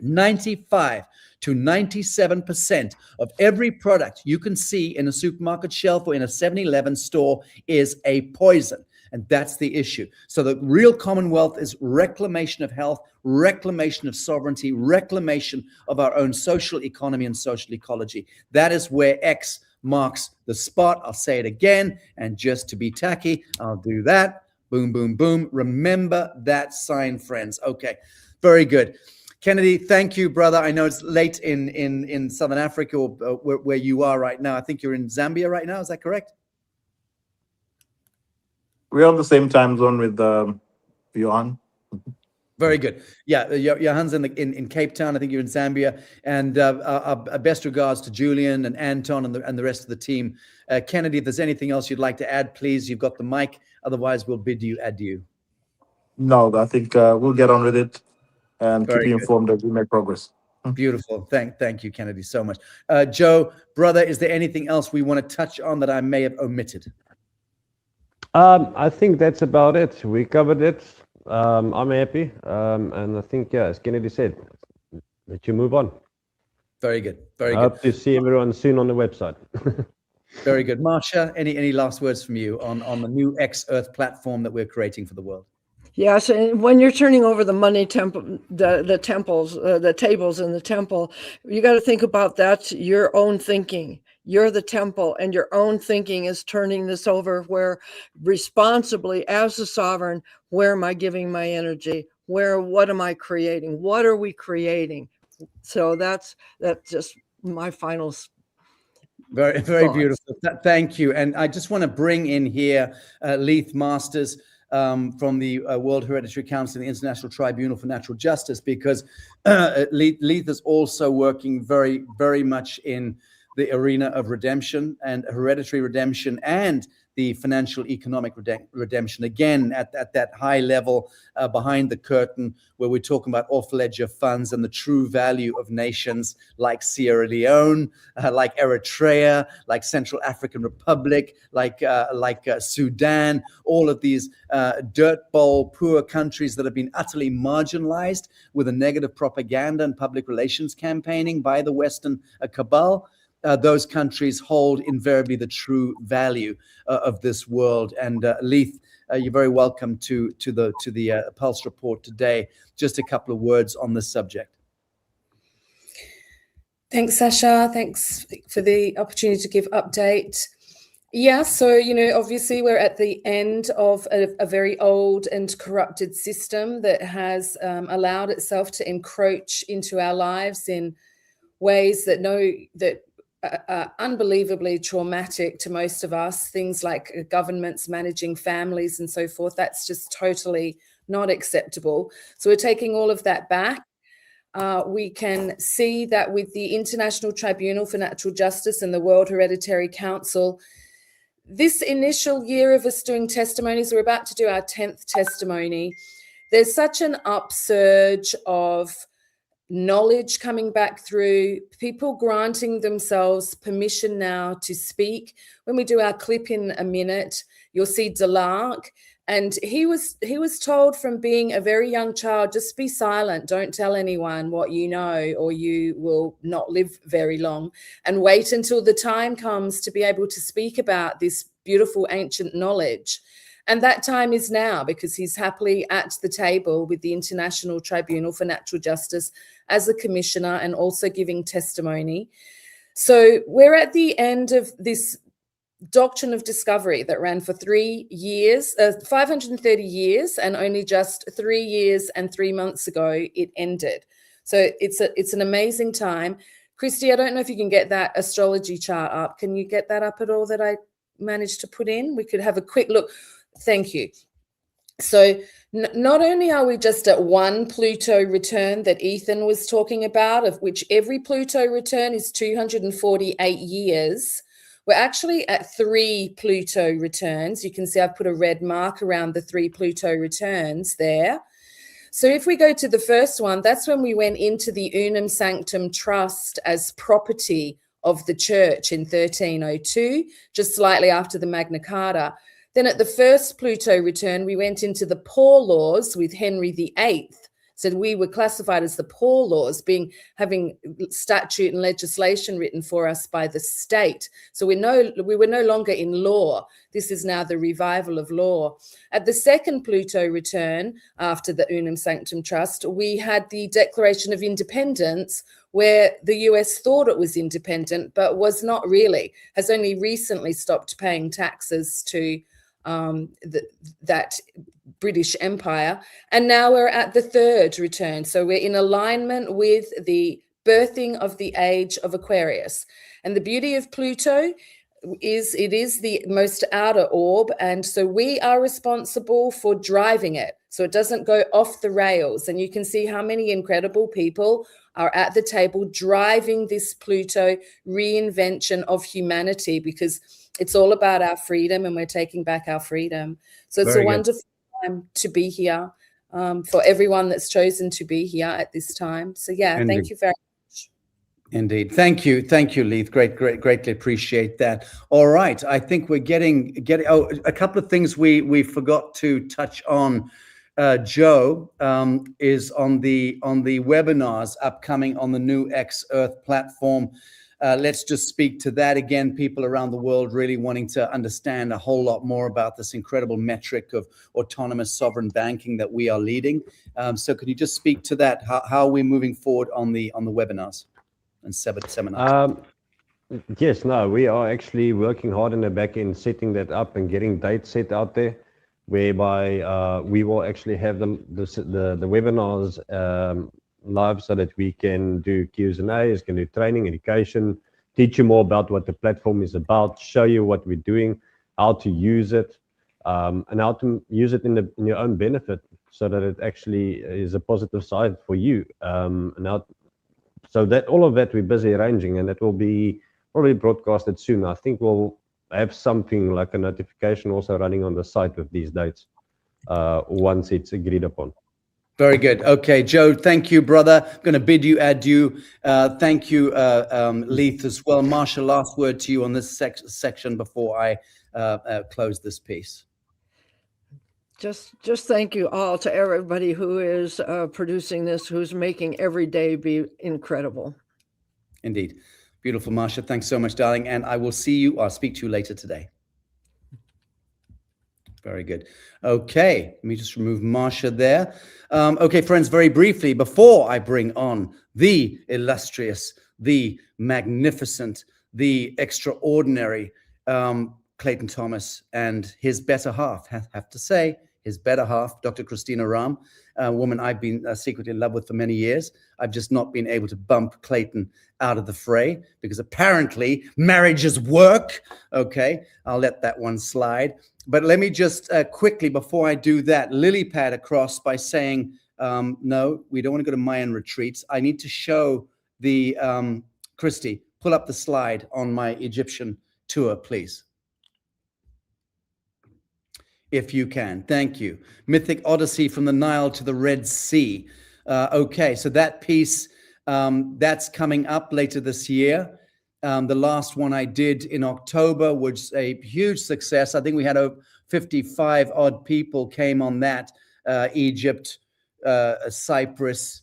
95 to 97% of every product you can see in a supermarket shelf or in a 7-Eleven store is a poison. And that's the issue. So the real commonwealth is reclamation of health, reclamation of sovereignty, reclamation of our own social economy and social ecology. That is where X marks the spot. I'll say it again. And just to be tacky, I'll do that. Boom, boom, boom. Remember that sign, friends. Okay, very good. Kennedy, thank you, brother. I know it's late in Southern Africa, or where you are right now. I think you're in Zambia right now. Is that correct? We're on the same time zone with Johan. Very good. Yeah, Johan's in Cape Town. I think you're in Zambia. And our best regards to Julian and Anton and the rest of the team. Kennedy, if there's anything else you'd like to add, please, you've got the mic. Otherwise, we'll bid you adieu. No, I think we'll get on with it. and keep Very you good. informed as we make progress. Beautiful. Thank you, Kennedy, so much. Joe, brother, is there anything else we want to touch on that I may have omitted? I think that's about it. We covered it. I'm happy. And I think, yeah, as Kennedy said, let you move on. Very good. Very I good. hope to see everyone soon on the website. Very good. Marsha, any last words from you on the new Xearth platform that we're creating for the world? Yes, and when you're turning over the money temple, the temples, the tables in the temple, you got to think about that's your own thinking. You're the temple, and your own thinking is turning this over. Where responsibly, as the sovereign, where am I giving my energy? What am I creating? What are we creating? So that's just my final. Very thoughts. beautiful. Thank you. And I just want to bring in here Leith Masters from the World Hereditary Council and the International Tribunal for Natural Justice, because Leith is also working very, very much in the arena of redemption and hereditary redemption and the financial economic redemption, again, at that high level behind the curtain, where we're talking about off-ledger funds and the true value of nations like Sierra Leone, like Eritrea, like Central African Republic, like Sudan, all of these dirt bowl, poor countries that have been utterly marginalized with a negative propaganda and public relations campaigning by the Western cabal. Those countries hold invariably the true value of this world. And Leith, you're very welcome to the Pulse Report today. Just a couple of words on this subject. Thanks, Sacha. Thanks for the opportunity to give update. Yeah, so, obviously we're at the end of a very old and corrupted system that has allowed itself to encroach into our lives in ways that are unbelievably traumatic to most of us. Things like governments managing families and so forth. That's just totally not acceptable. So we're taking all of that back. We can see that with the International Tribunal for Natural Justice and the World Hereditary Council, this initial year of us doing testimonies, we're about to do our 10th testimony. There's such an upsurge of knowledge coming back through, people granting themselves permission now to speak. When we do our clip in a minute, you'll see Delark, and he was told from being a very young child, just be silent, don't tell anyone what you know, or you will not live very long, and wait until the time comes to be able to speak about this beautiful ancient knowledge. And that time is now, because he's happily at the table with the International Tribunal for Natural Justice as a commissioner and also giving testimony. So we're at the end of this doctrine of discovery that ran for 3 years, 530 years, and only just 3 years and 3 months ago it ended. So it's an amazing time. Christy, I don't know if you can get that astrology chart up. Can you get that up at all that I managed to put in? We could have a quick look. Thank you. So not only are we just at one Pluto return that Ethan was talking about, of which every Pluto return is 248 years, we're actually at 3 Pluto returns. You can see I've put a red mark around the 3 Pluto returns there. So if we go to the first one, that's when we went into the Unum Sanctum Trust as property of the church in 1302, just slightly after the Magna Carta. Then at the first Pluto return, we went into the Poor Laws with Henry VIII. So we were classified as the Poor Laws, having statute and legislation written for us by the state. So we were no longer in law. This is now the revival of law. At the second Pluto return, after the Unum Sanctum Trust, we had the Declaration of Independence, where the US thought it was independent, but was not really, has only recently stopped paying taxes to that British Empire. And now we're at the third return. So we're in alignment with the birthing of the age of Aquarius. And the beauty of Pluto is it is the most outer orb. And so we are responsible for driving it, so it doesn't go off the rails. And you can see how many incredible people are at the table driving this Pluto reinvention of humanity, because it's all about our freedom and we're taking back our freedom. So it's a wonderful time to be here. for everyone that's chosen to be here at this time. So yeah, Indeed. thank you very much. Indeed. Thank you, Leith. Greatly appreciate that. All right. I think we're getting a couple of things we forgot to touch on. Joe is on the webinars upcoming on the new Xearth platform. Let's just speak to that again. People around the world really wanting to understand a whole lot more about this incredible metric of autonomous sovereign banking that we are leading. So could you just speak to that? How are we moving forward on the webinars and seminars? Yes, no, we are actually working hard in the back end, setting that up and getting dates set out there, whereby we will actually have the webinars live so that we can do Q&As, can do training, education, teach you more about what the platform is about, show you what we're doing, how to use it, and how to use it in your own benefit so that it actually is a positive side for you. So that all of that we're busy arranging, and it will be probably broadcasted soon. I think we'll have something like a notification also running on the site with these dates once it's agreed upon. Very good. Okay, Joe, thank you, brother. I'm going to bid you adieu. Thank you, Leith, as well. Marsha, last word to you on this section before I close this piece. Just thank you all to everybody who is producing this, who's making every day be incredible. Indeed. Beautiful, Marsha. Thanks so much, darling. And I will I'll speak to you later today. Very good. Okay, let me just remove Marsha there. Okay, friends, very briefly, before I bring on the illustrious, the magnificent, the extraordinary Clayton Thomas and his better half, have to say, his better half, Dr. Christina Rahm, a woman I've been secretly in love with for many years. I've just not been able to bump Clayton out of the fray because apparently marriages work. Okay, I'll let that one slide. But let me just quickly, before I do that, lily pad across by saying, no, we don't want to go to Mayan retreats. I need to show the, Christy, pull up the slide on my Egyptian tour, please. If you can, thank you. Mythic Odyssey from the Nile to the Red Sea. Okay, so that piece, that's coming up later this year. The last one I did in October was a huge success. I think we had 55 odd people came on that. Egypt, Cyprus,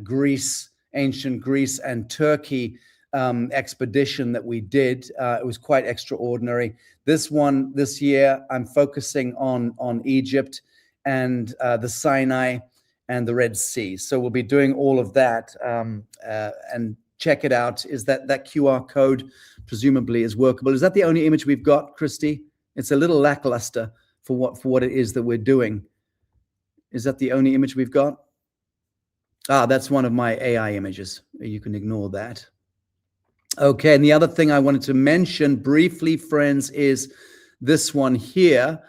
Greece, ancient Greece, and Turkey expedition that we did. It was quite extraordinary. This one, this year, I'm focusing on Egypt and the Sinai and the Red Sea. So we'll be doing all of that and check it out. Is that QR code presumably is workable? Is that the only image we've got, Christy? It's a little lackluster for what it is that we're doing. Is that the only image we've got? That's one of my AI images. You can ignore that. Okay, and the other thing I wanted to mention briefly, friends, is this one here.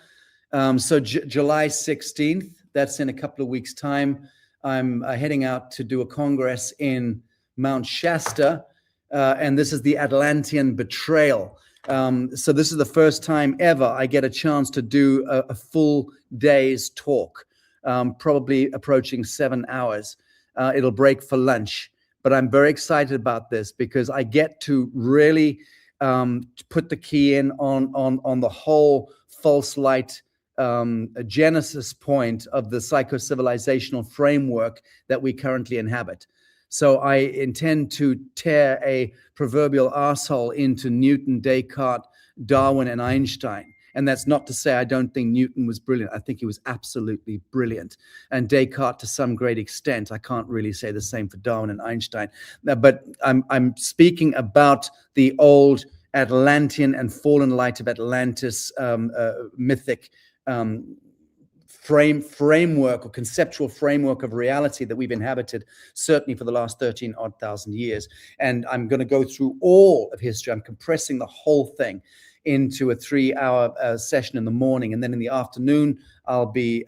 So July 16th, that's in a couple of weeks' time. I'm heading out to do a congress in Mount Shasta, and this is the Atlantean betrayal. So this is the first time ever I get a chance to do a full day's talk, probably approaching 7 hours. It'll break for lunch. But I'm very excited about this because I get to really put the key in on the whole false light genesis point of the psycho-civilizational framework that we currently inhabit. So I intend to tear a proverbial arsehole into Newton, Descartes, Darwin, and Einstein. And that's not to say I don't think Newton was brilliant. I think he was absolutely brilliant. And Descartes to some great extent. I can't really say the same for Darwin and Einstein. But I'm speaking about the old Atlantean and fallen light of Atlantis mythic framework or conceptual framework of reality that we've inhabited, certainly for the last 13,000 years. And I'm going to go through all of history. I'm compressing the whole thing into a 3-hour session in the morning. And then in the afternoon, I'll be, if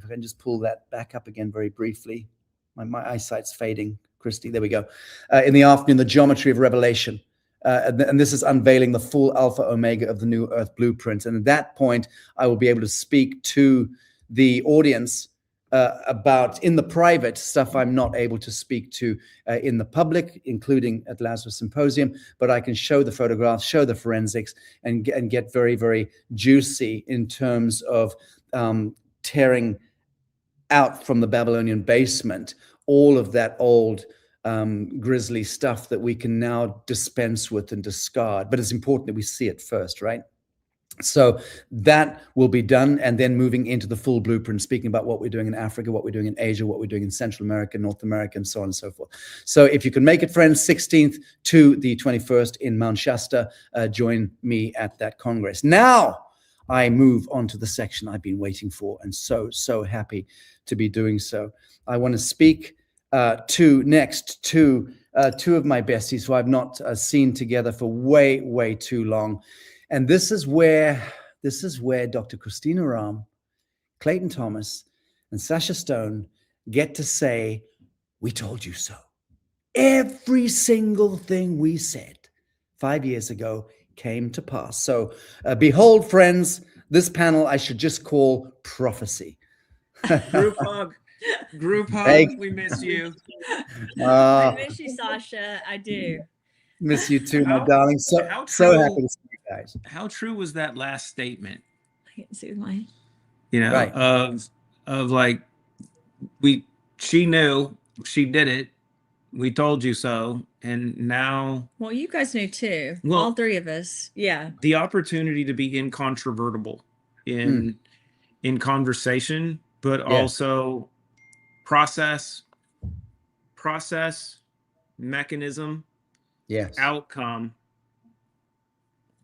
I can just pull that back up again very briefly. My eyesight's fading, Christy. There we go. In the afternoon, the geometry of revelation. And this is unveiling the full alpha omega of the New Earth blueprint. And at that point, I will be able to speak to the audience about in the private stuff I'm not able to speak to in the public, including at Lazarus Symposium, but I can show the photographs, show the forensics, and get very, very juicy in terms of tearing out from the Babylonian basement all of that old grisly stuff that we can now dispense with and discard. But it's important that we see it first, right? So that will be done, and then moving into the full blueprint, speaking about what we're doing in Africa, what we're doing in Asia, what we're doing in Central America, North America, and so on and so forth. So if you can make it, friends, 16th to the 21st in Mount Shasta, join me at that Congress. Now I move on to the section I've been waiting for, and so happy to be doing so. I want to speak to two of my besties who I've not seen together for way too long. And this is where Dr. Christina Rahm, Clayton Thomas, and Sacha Stone get to say, "We told you so." Every single thing we said 5 years ago came to pass. So behold, friends, this panel I should just call prophecy. Group hug. Group hug. Hey. We miss you. I miss you, Sacha. I do. Miss you too, my darling. So happy to see you guys. How true was that last statement? I can see with my, You know, Right. of like, she knew, she did it, we told you so, and now. well, you guys knew too. Well, all three of us. Yeah. The opportunity to be incontrovertible in conversation, but also process, mechanism, yes, outcome,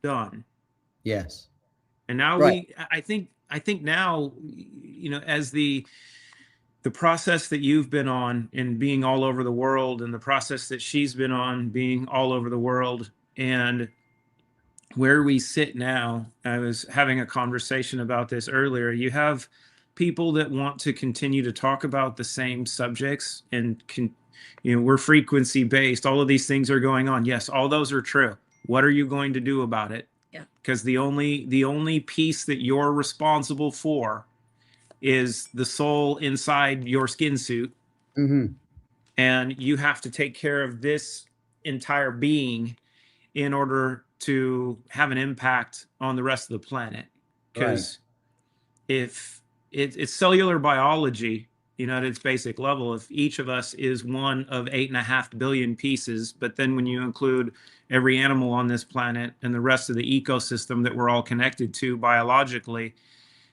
done. Yes. And now I think now, you know, as the process that you've been on in being all over the world, and the process that she's been on being all over the world, and where we sit now, I was having a conversation about this earlier. You have people that want to continue to talk about the same subjects, and you know, we're frequency based. All of these things are going on. Yes, all those are true. What are you going to do about it? Yeah. Because the only piece that you're responsible for is the soul inside your skin suit. Mm-hmm. And you have to take care of this entire being in order to have an impact on the rest of the planet. Because if it's cellular biology, you know, at its basic level, if each of us is one of 8.5 billion pieces, but then when you include every animal on this planet and the rest of the ecosystem that we're all connected to biologically,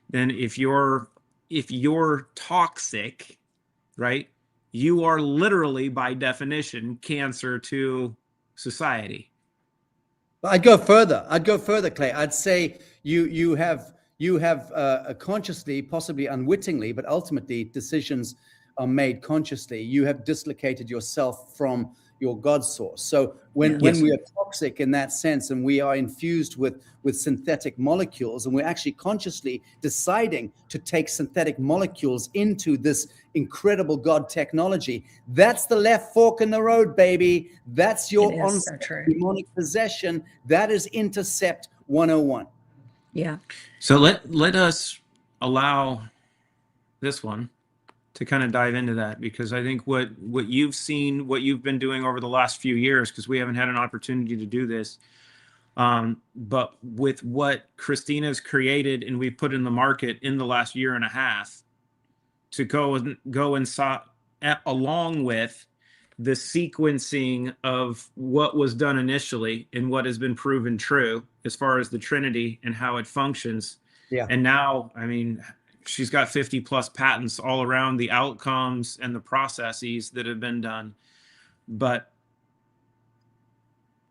then if you're toxic, right, you are literally by definition cancer to society. I'd go further, Clay. I'd say you have consciously, possibly unwittingly, but ultimately decisions are made consciously. You have dislocated yourself from your God source. So when we are toxic in that sense, and we are infused with synthetic molecules, and we're actually consciously deciding to take synthetic molecules into this incredible God technology, that's the left fork in the road, baby. That's your onset demonic possession. That is Intercept 101. Yeah. So let us allow this one to kind of dive into that, because I think what you've seen, what you've been doing over the last few years, because we haven't had an opportunity to do this, but with what Christina's created and we've put in the market in the last year and a half, to go along with the sequencing of what was done initially and what has been proven true as far as the Trinity and how it functions. Yeah. And now, I mean, she's got 50 plus patents all around the outcomes and the processes that have been done. But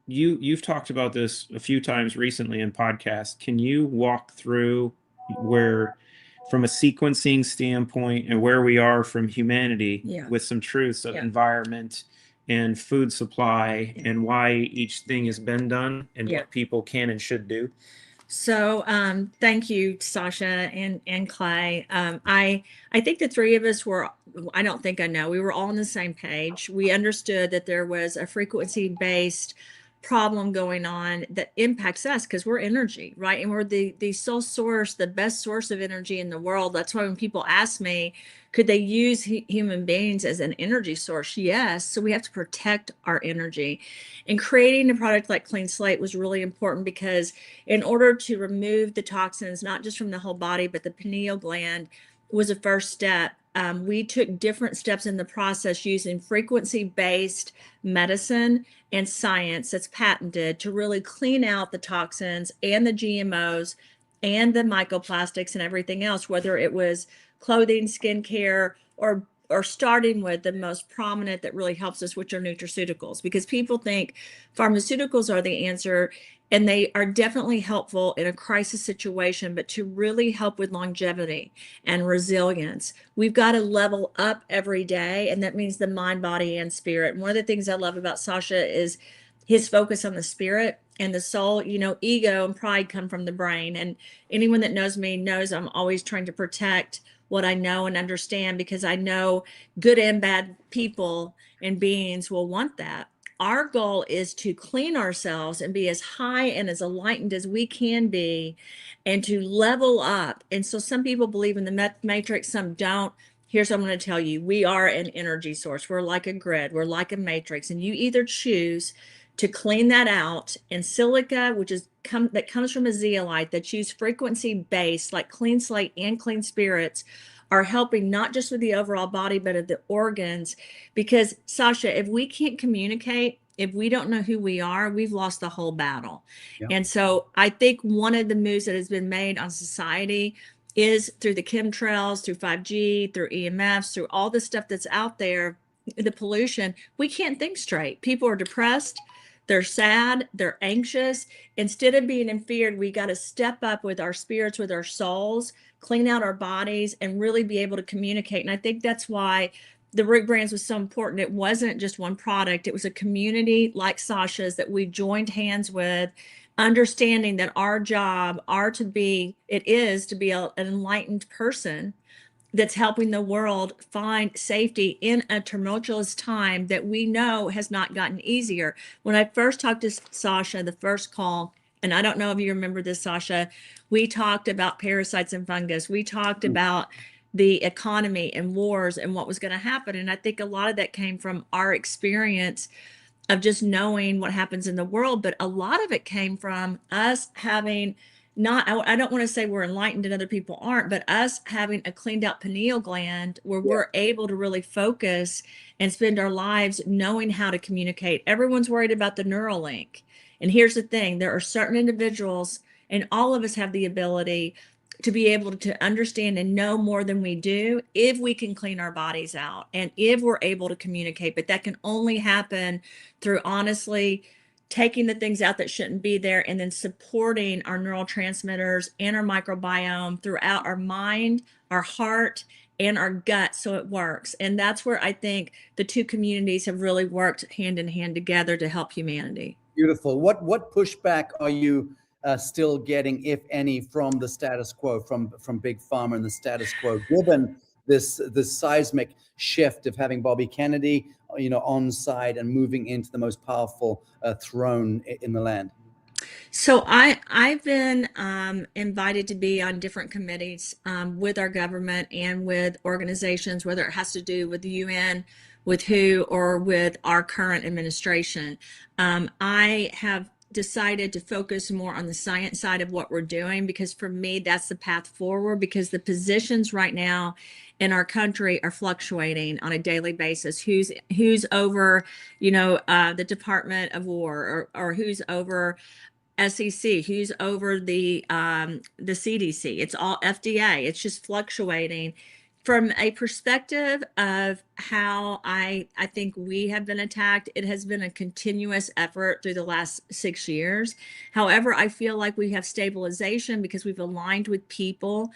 you've talked about this a few times recently in podcasts. Can you walk through where, from a sequencing standpoint, and where we are from humanity with some truths of environment and food supply and why each thing has been done and what people can and should do? So thank you, Sacha and Clay. I think the three of us were, I know, we were all on the same page. We understood that there was a frequency-based problem going on that impacts us because we're energy, right? And we're the sole source, the best source of energy in the world. That's why when people ask me, could they use human beings as an energy source? Yes. So we have to protect our energy. And creating a product like Clean Slate was really important because in order to remove the toxins, not just from the whole body, but the pineal gland was a first step. We took different steps in the process using frequency-based medicine and science that's patented to really clean out the toxins and the GMOs and the microplastics and everything else, whether it was clothing, skincare, or starting with the most prominent that really helps us, which are nutraceuticals, because people think pharmaceuticals are the answer, and they are definitely helpful in a crisis situation, but to really help with longevity and resilience, we've got to level up every day. And that means the mind, body, and spirit. And one of the things I love about Sacha is his focus on the spirit and the soul. You know, ego and pride come from the brain. And anyone that knows me knows I'm always trying to protect what I know and understand, because I know good and bad people and beings will want that. Our goal is to clean ourselves and be as high and as enlightened as we can be, and to level up. And so some people believe in the matrix, some don't. Here's what I'm going to tell you. We are an energy source. We're like a grid. We're like a matrix. And you either choose to clean that out, and silica, which is that comes from a zeolite that's used frequency based, like Clean Slate and Clean Spirits, are helping not just with the overall body, but of the organs. Because Sacha, if we can't communicate, if we don't know who we are, we've lost the whole battle. Yeah. And so I think one of the moves that has been made on society is through the chemtrails, through 5G, through EMFs, through all the stuff that's out there, the pollution. We can't think straight. People are depressed. They're sad, they're anxious. Instead of being in fear, we got to step up with our spirits, with our souls, clean out our bodies, and really be able to communicate. And I think that's why the Root Brands was so important. It wasn't just one product. It was a community like Sacha's that we joined hands with, understanding that our job is to be an enlightened person that's helping the world find safety in a tumultuous time that we know has not gotten easier. When I first talked to Sacha, the first call, and I don't know if you remember this, Sacha, we talked about parasites and fungus. We talked about the economy and wars and what was going to happen. And I think a lot of that came from our experience of just knowing what happens in the world. But a lot of it came from us having I don't want to say we're enlightened and other people aren't, but us having a cleaned out pineal gland where we're able to really focus and spend our lives knowing how to communicate. Everyone's worried about the neural link. And here's the thing, there are certain individuals, and all of us have the ability to be able to understand and know more than we do if we can clean our bodies out and if we're able to communicate. But that can only happen through honestly taking the things out that shouldn't be there, and then supporting our neurotransmitters and our microbiome throughout our mind, our heart, and our gut, so it works. And that's where I think the two communities have really worked hand in hand together to help humanity. Beautiful. What pushback are you still getting, if any, from the status quo, from Big Pharma and the status quo, given this seismic shift of having Bobby Kennedy, on side and moving into the most powerful throne in the land? So I've been invited to be on different committees with our government and with organizations, whether it has to do with the UN, with WHO, or with our current administration. I have decided to focus more on the science side of what we're doing, because for me, that's the path forward, because the positions right now in our country are fluctuating on a daily basis. Who's over, the Department of War, or who's over SEC, who's over the CDC. It's all FDA. It's just fluctuating. From a perspective of how I think we have been attacked, it has been a continuous effort through the last 6 years. However, I feel like we have stabilization because we've aligned with people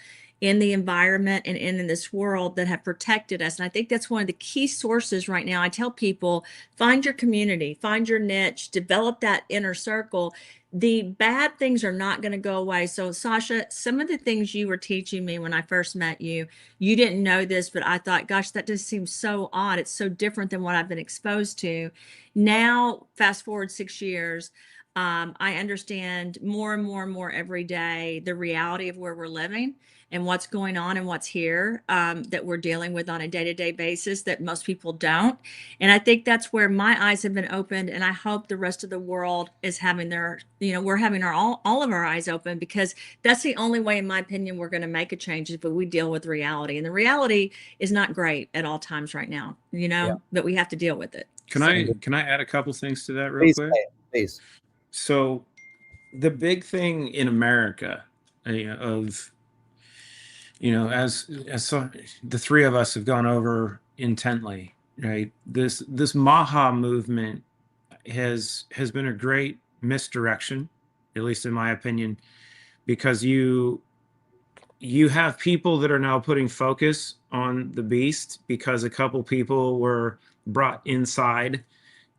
in the environment and in this world that have protected us. And I think that's one of the key sources right now. I tell people, find your community, find your niche, develop that inner circle. The bad things are not going to go away. So Sacha, some of the things you were teaching me when I first met you, you didn't know this, but I thought, gosh, that just seems so odd. It's so different than what I've been exposed to. Now, fast forward 6 years, I understand more and more and more every day the reality of where we're living and what's going on and what's here, that we're dealing with on a day-to-day basis that most people don't. And I think that's where my eyes have been opened. And I hope the rest of the world is having their, we're having all of our eyes open, because that's the only way, in my opinion, we're going to make a change, is if we deal with reality. And the reality is not great at all times right now, but we have to deal with it. Can I add a couple things to that real quick? Please. So the big thing in America, as the three of us have gone over intently, right? This Maha movement has been a great misdirection, at least in my opinion, because you have people that are now putting focus on the beast because a couple people were brought inside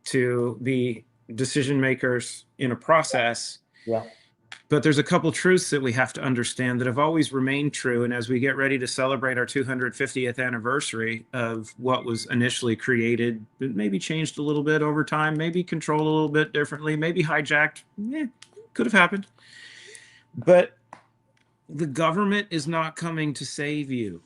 to be decision makers in a process. Yeah. But there's a couple truths that we have to understand that have always remained true. And as we get ready to celebrate our 250th anniversary of what was initially created, it maybe changed a little bit over time, maybe controlled a little bit differently, maybe hijacked, could have happened. But the government is not coming to save you.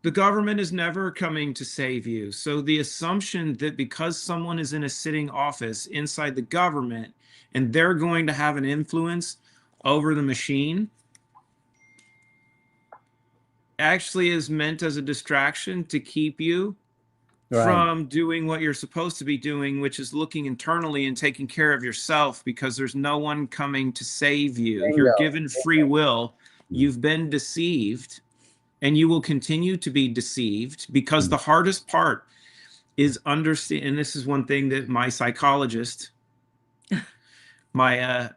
The government is never coming to save you. So the assumption that because someone is in a sitting office inside the government and they're going to have an influence over the machine actually is meant as a distraction to keep you from doing what you're supposed to be doing, which is looking internally and taking care of yourself, because there's no one coming to save you. You're given free will. You've been deceived. And you will continue to be deceived, because the hardest part is understand. And this is one thing that my psychologist, my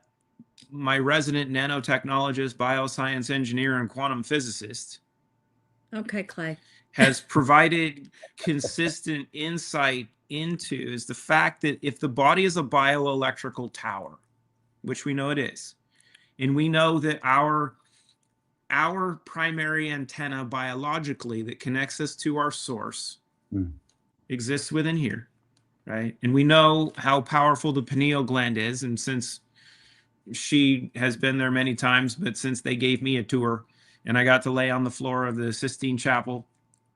resident nanotechnologist, bioscience engineer, and quantum physicist, okay, Clay, has provided consistent insight into, is the fact that if the body is a bioelectrical tower, which we know it is, and we know that our primary antenna biologically that connects us to our source exists within here, right? And we know how powerful the pineal gland is. And since she has been there many times, but since they gave me a tour and I got to lay on the floor of the Sistine Chapel,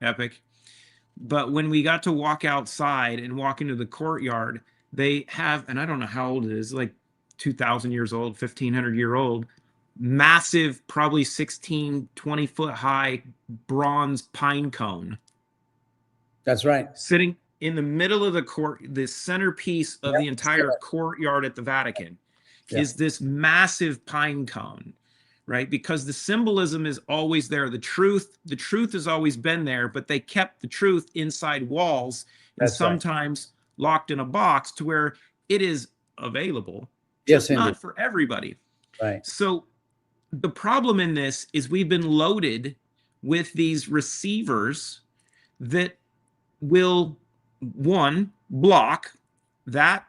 epic. But when we got to walk outside and walk into the courtyard, they have, and I don't know how old it is, like 2,000 years old, 1,500-year old, massive, probably 16, 20 foot high bronze pine cone. That's right. Sitting in the middle of the court, the centerpiece of the entire courtyard at the Vatican is this massive pine cone, right? Because the symbolism is always there. The truth has always been there, but they kept the truth inside walls and sometimes locked in a box to where it is available, just not for everybody. Right. So the problem in this is we've been loaded with these receivers that will, one, block that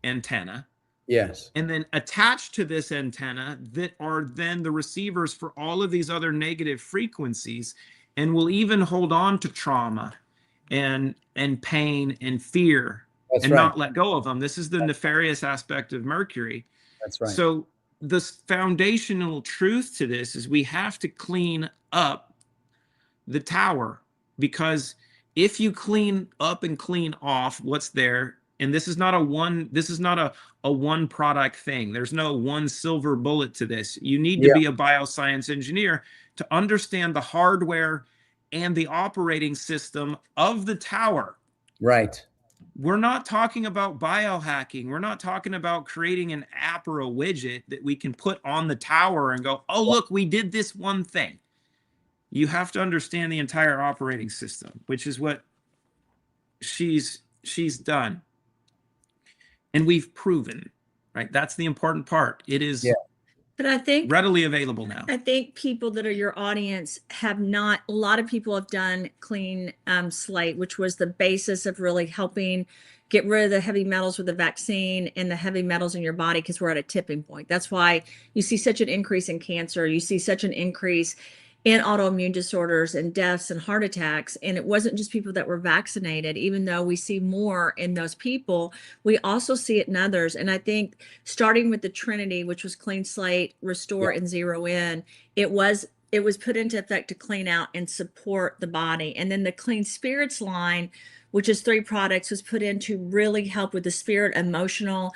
antenna. Yes. And then attached to this antenna that are then the receivers for all of these other negative frequencies, and will even hold on to trauma and pain and fear not let go of them. This is the nefarious aspect of Mercury. That's right. So the foundational truth to this is we have to clean up the tower, because if you clean up and clean off what's there, and this is not a one product thing. There's no one silver bullet to this. You need to be a bioscience engineer to understand the hardware and the operating system of the tower. Right. We're not talking about biohacking. We're not talking about creating an app or a widget that we can put on the tower and go, oh, look, we did this one thing. You have to understand the entire operating system, which is what she's done. And we've proven, right? That's the important part. It is But I think readily available now. I think people that are your audience have not, a lot of people have done clean slate, which was the basis of really helping get rid of the heavy metals with the vaccine and the heavy metals in your body, because we're at a tipping point. That's why you see such an increase in cancer. You see such an increase in autoimmune disorders and deaths and heart attacks. And it wasn't just people that were vaccinated, even though we see more in those people, we also see it in others. And I think starting with the Trinity, which was clean slate, restore, and zero in, it was put into effect to clean out and support the body. And then the Clean Spirits line, which is 3 products, was put in to really help with the spirit, emotional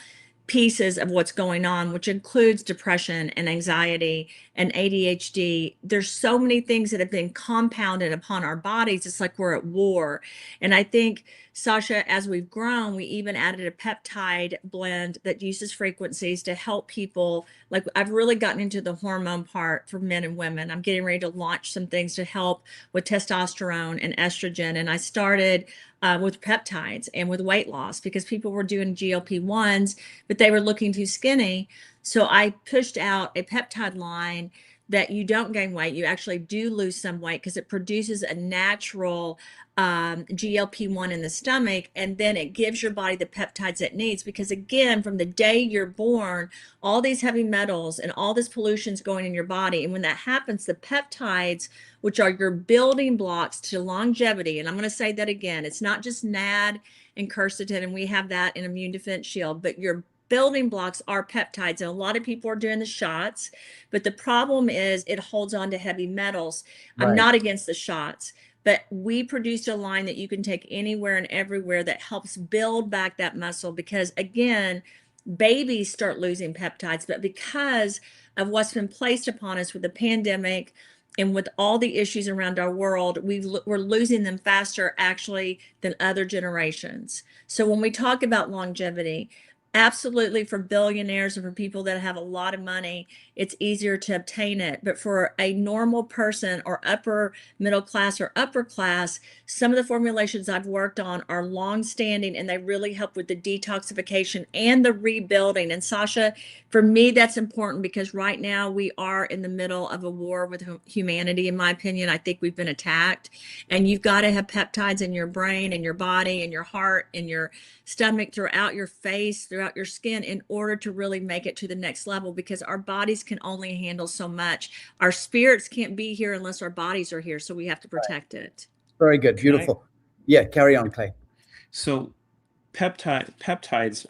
pieces of what's going on, which includes depression and anxiety and ADHD. There's so many things that have been compounded upon our bodies. It's like we're at war. And I think, Sacha, as we've grown, we even added a peptide blend that uses frequencies to help people. Like, I've really gotten into the hormone part for men and women. I'm getting ready to launch some things to help with testosterone and estrogen. And I started with peptides and with weight loss, because people were doing GLP-1s, but they were looking too skinny. So I pushed out a peptide line that you don't gain weight. You actually do lose some weight, because it produces a natural GLP-1 in the stomach, and then it gives your body the peptides it needs. Because again, from the day you're born, all these heavy metals and all this pollution's going in your body. And when that happens, the peptides, which are your building blocks to longevity, and I'm going to say that again, it's not just NAD and quercetin, and we have that in Immune Defense Shield, but your building blocks are peptides. And a lot of people are doing the shots, but the problem is it holds on to heavy metals. Right. I'm not against the shots, but we produced a line that you can take anywhere and everywhere that helps build back that muscle. Because again, babies start losing peptides, but because of what's been placed upon us with the pandemic and with all the issues around our world, we're losing them faster actually than other generations. So when we talk about longevity, absolutely, for billionaires and for people that have a lot of money, it's easier to obtain it. But for a normal person or upper middle class or upper class, some of the formulations I've worked on are long-standing, and they really help with the detoxification and the rebuilding. And Sacha, for me, that's important, because right now we are in the middle of a war with humanity, in my opinion. I think we've been attacked, and you've got to have peptides in your brain and your body and your heart and your stomach, throughout your face, throughout your skin, in order to really make it to the next level, because our bodies can only handle so much. Our spirits can't be here unless our bodies are here, so we have to protect it. Very good. Beautiful. Yeah, carry on, Clay. So peptides,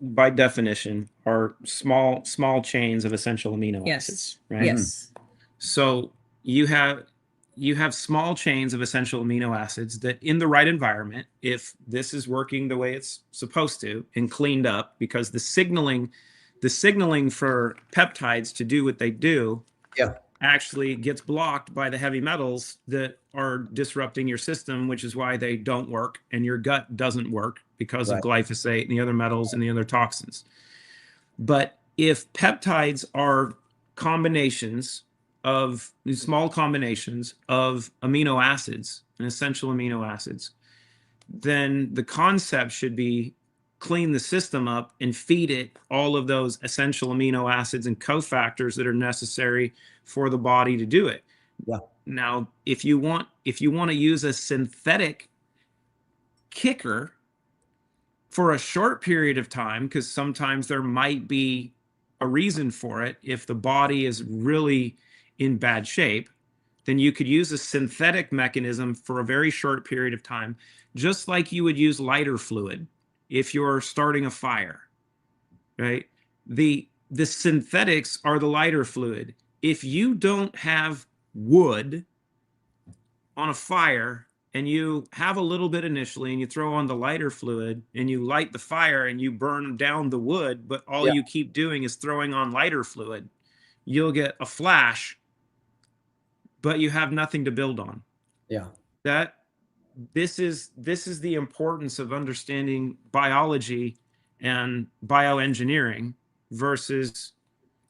by definition, are small chains of essential amino acids, right? Yes. So you have small chains of essential amino acids that, in the right environment, if this is working the way it's supposed to and cleaned up, because the signaling for peptides to do what they do actually gets blocked by the heavy metals that are disrupting your system, which is why they don't work, and your gut doesn't work because of glyphosate and the other metals and the other toxins. But if peptides are small combinations of amino acids and essential amino acids, then the concept should be clean the system up and feed it all of those essential amino acids and cofactors that are necessary for the body to do it. Yeah. Now, if you want to use a synthetic kicker for a short period of time, because sometimes there might be a reason for it, if the body is really in bad shape, then you could use a synthetic mechanism for a very short period of time, just like you would use lighter fluid if you're starting a fire, right? The synthetics are the lighter fluid. If you don't have wood on a fire and you have a little bit initially and you throw on the lighter fluid and you light the fire and you burn down the wood, but all you keep doing is throwing on lighter fluid, you'll get a flash, but you have nothing to build on. Yeah. This is the importance of understanding biology and bioengineering versus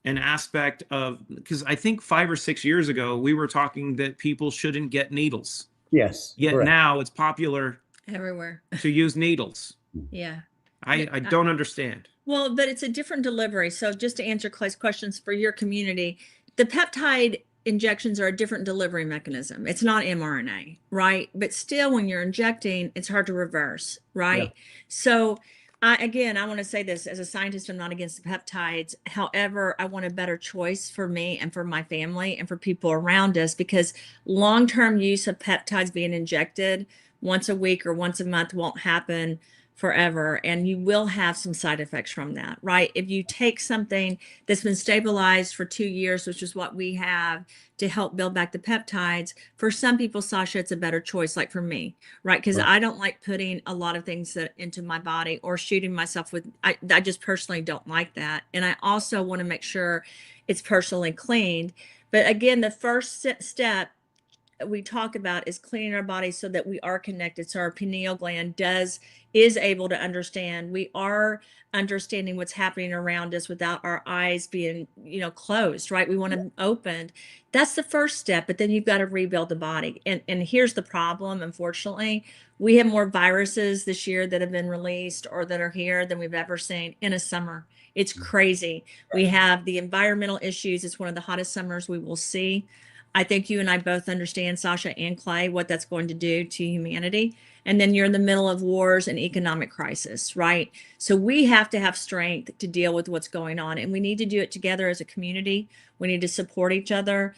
an aspect of, because I think 5 or 6 years ago, we were talking that people shouldn't get needles. Yes. Yet correct. now it's popular Everywhere. to use needles. Yeah. I don't understand. Well, but it's a different delivery. So just to answer Clay's questions for your community, the peptide injections are a different delivery mechanism. It's not mRNA, right? But still, when you're injecting, it's hard to reverse, right? Yeah. So I want to say this as a scientist, I'm not against the peptides. However, I want a better choice for me and for my family and for people around us, because long-term use of peptides being injected once a week or once a month won't happen forever, and you will have some side effects from that, right? If you take something that's been stabilized for 2 years, which is what we have to help build back the peptides, for some people, Sacha, it's a better choice, like for me, right? Because I don't like putting a lot of things into my body or shooting myself with, I just personally don't like that. And I also want to make sure it's personally cleaned. But again, the first step we talk about is cleaning our body so that we are connected, so our pineal gland is able to understand. We are understanding what's happening around us without our eyes being closed, right? We want them opened. That's the first step, but then you've got to rebuild the body. And here's the problem, unfortunately, we have more viruses this year that have been released or that are here than we've ever seen in a summer. It's crazy. We have the environmental issues. It's one of the hottest summers we will see. I think you and I both understand, Sacha and Clay, what that's going to do to humanity. And then you're in the middle of wars and economic crisis, right? So we have to have strength to deal with what's going on. And we need to do it together as a community. We need to support each other.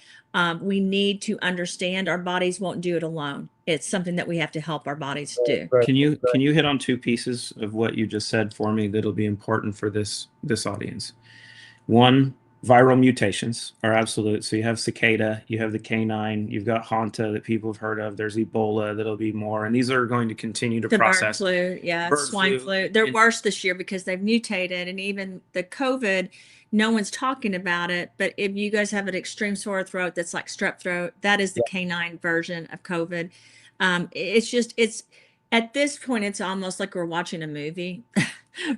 We need to understand our bodies won't do it alone. It's something that we have to help our bodies do. Can you hit on two pieces of what you just said for me that'll be important for this audience? One, viral mutations are absolute. So you have cicada, you have the canine, you've got Hanta that people have heard of. There's Ebola that'll be more, and these are going to continue to process. Bird flu, swine flu. They're worse this year because they've mutated, and even the COVID, no one's talking about it. But if you guys have an extreme sore throat that's like strep throat, that is the canine version of COVID. It's at this point, it's almost like we're watching a movie.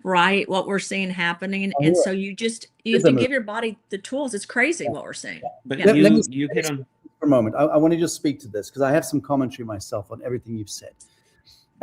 Right, what we're seeing happening, and so you have to give your body the tools. It's crazy what we're seeing. But Let me you hit on for a moment. I want to just speak to this because I have some commentary myself on everything you've said,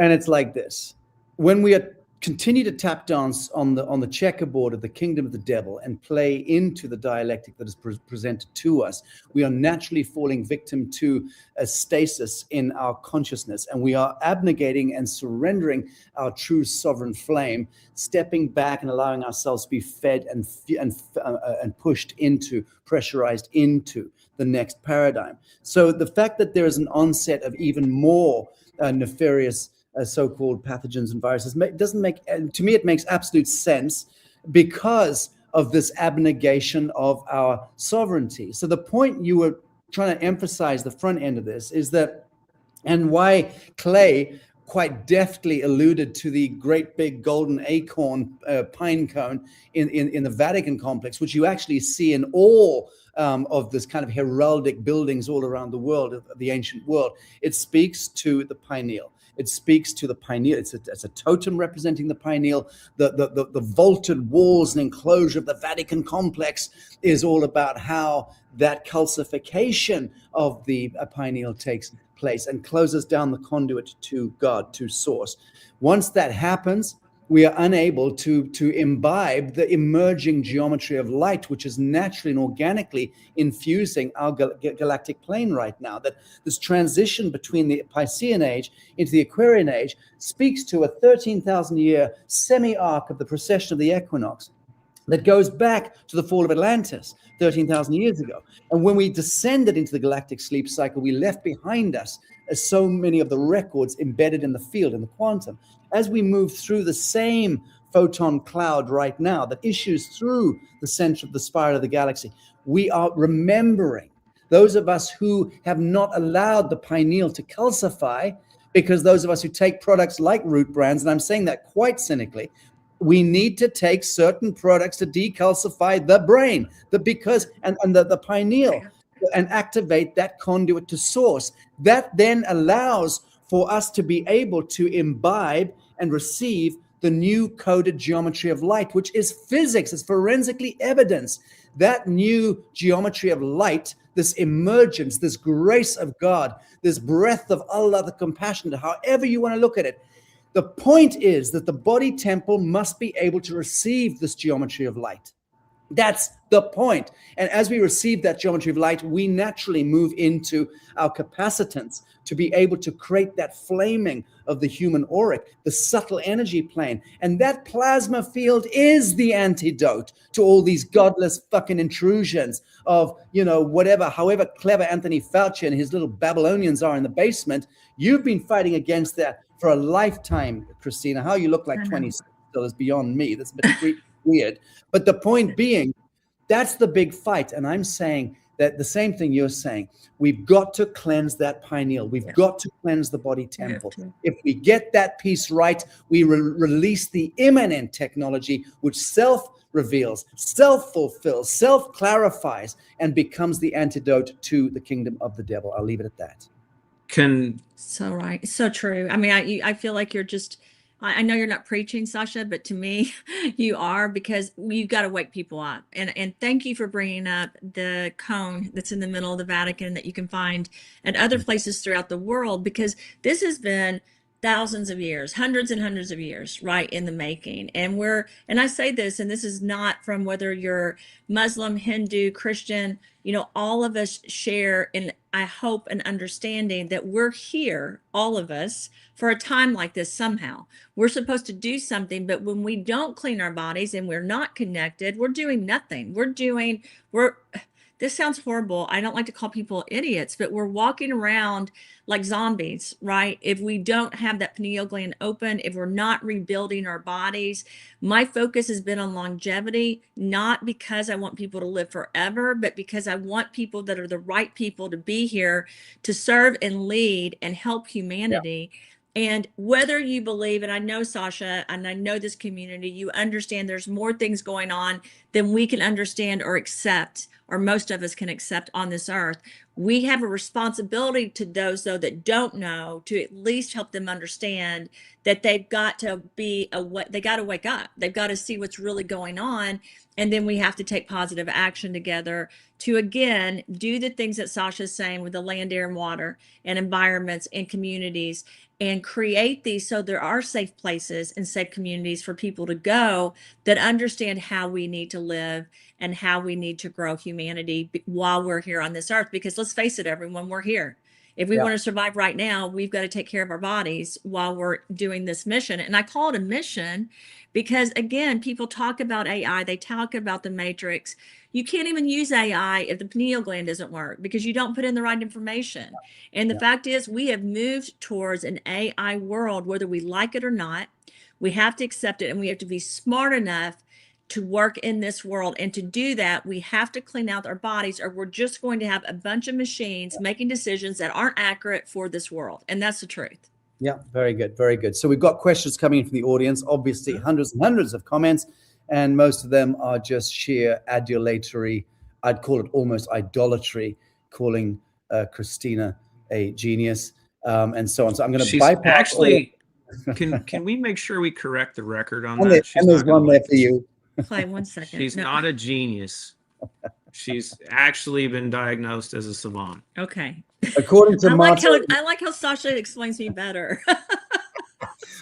and it's like this: when we continue to tap dance on the checkerboard of the kingdom of the devil and play into the dialectic that is presented to us, we are naturally falling victim to a stasis in our consciousness, and we are abnegating and surrendering our true sovereign flame, stepping back and allowing ourselves to be fed and pushed into, pressurized into the next paradigm. So the fact that there is an onset of even more nefarious so-called pathogens and viruses doesn't make, to me, it makes absolute sense because of this abnegation of our sovereignty. So the point you were trying to emphasize, the front end of this, is that, and why Clay quite deftly alluded to the great big golden acorn pine cone in the Vatican complex, which you actually see in all of this kind of heraldic buildings all around the world, of the ancient world. It speaks to the pineal. It speaks to the pineal. It's a totem representing the pineal. The vaulted walls and enclosure of the Vatican complex is all about how that calcification of the pineal takes place and closes down the conduit to God, to source. Once that happens, we are unable to imbibe the emerging geometry of light, which is naturally and organically infusing our galactic plane right now. That this transition between the Piscean age into the Aquarian age speaks to a 13,000-year semi-arc of the precession of the equinox that goes back to the fall of Atlantis 13,000 years ago. And when we descended into the galactic sleep cycle, we left behind us so many of the records embedded in the field, in the quantum. As we move through the same photon cloud right now that issues through the center of the spiral of the galaxy, we are remembering those of us who have not allowed the pineal to calcify, because those of us who take products like root brands, and I'm saying that quite cynically, we need to take certain products to decalcify the brain, the pineal, and activate that conduit to source. That then allows for us to be able to imbibe and receive the new coded geometry of light, which is physics, is forensically evidence. That new geometry of light, this emergence, this grace of God, this breath of Allah, the compassionate, however you want to look at it, The point is that the body temple must be able to receive this geometry of light. That's the point. And as we receive that geometry of light, we naturally move into our capacitance to be able to create that flaming of the human auric, the subtle energy plane. And that plasma field is the antidote to all these godless fucking intrusions of, whatever, however clever Anthony Fauci and his little Babylonians are in the basement. You've been fighting against that for a lifetime, Christina. How you look like 26 still is beyond me. That's a bit weird. But the point being, that's the big fight. And I'm saying that the same thing you're saying. We've got to cleanse that pineal. We've got to cleanse the body temple. If we get that piece right, we release the immanent technology, which self-reveals, self-fulfills, self-clarifies, and becomes the antidote to the kingdom of the devil. I'll leave it at that. So right. So true. I mean, I feel like you're just, I know you're not preaching, Sacha, but to me, you are, because you've got to wake people up. And thank you for bringing up the cone that's in the middle of the Vatican that you can find at other places throughout the world, because this has been thousands of years, hundreds and hundreds of years, right, in the making. And I say this, and this is not from whether you're Muslim, Hindu, Christian, all of us share, and I hope, an understanding that we're here, all of us, for a time like this somehow. We're supposed to do something, but when we don't clean our bodies and we're not connected, we're doing nothing. This sounds horrible. I don't like to call people idiots, but we're walking around like zombies, right? If we don't have that pineal gland open, if we're not rebuilding our bodies. My focus has been on longevity, not because I want people to live forever, but because I want people that are the right people to be here to serve and lead and help humanity. Yeah. And whether you believe, and I know Sacha, and I know this community, you understand there's more things going on than we can understand or accept, or most of us can accept on this earth. We have a responsibility to those, though, that don't know, to at least help them understand that they've got to they got to wake up. They've got to see what's really going on. And then we have to take positive action together to, again, do the things that Sacha's saying with the land, air, and water, and environments and communities, and create these so there are safe places and safe communities for people to go that understand how we need to live and how we need to grow humanity while we're here on this earth. Because let's face it, everyone, we're here. If we want to survive right now, we've got to take care of our bodies while we're doing this mission. And I call it a mission because, again, people talk about AI, they talk about the matrix. You can't even use AI if the pineal gland doesn't work because you don't put in the right information. And the fact is, we have moved towards an AI world, whether we like it or not. We have to accept it, and we have to be smart enough to work in this world. And to do that, we have to clean out our bodies, or we're just going to have a bunch of machines making decisions that aren't accurate for this world. And that's the truth. Yeah, very good. Very good. So we've got questions coming in from the audience, obviously hundreds and hundreds of comments, and most of them are just sheer adulatory. I'd call it almost idolatry, calling Christina a genius, and so on. So I'm going to bypass. Actually, can we make sure we correct the record on that? And there's one there for you. Clay, 1 second. She's not a genius. She's actually been diagnosed as a savant. Okay. According to I like how Sacha explains me better.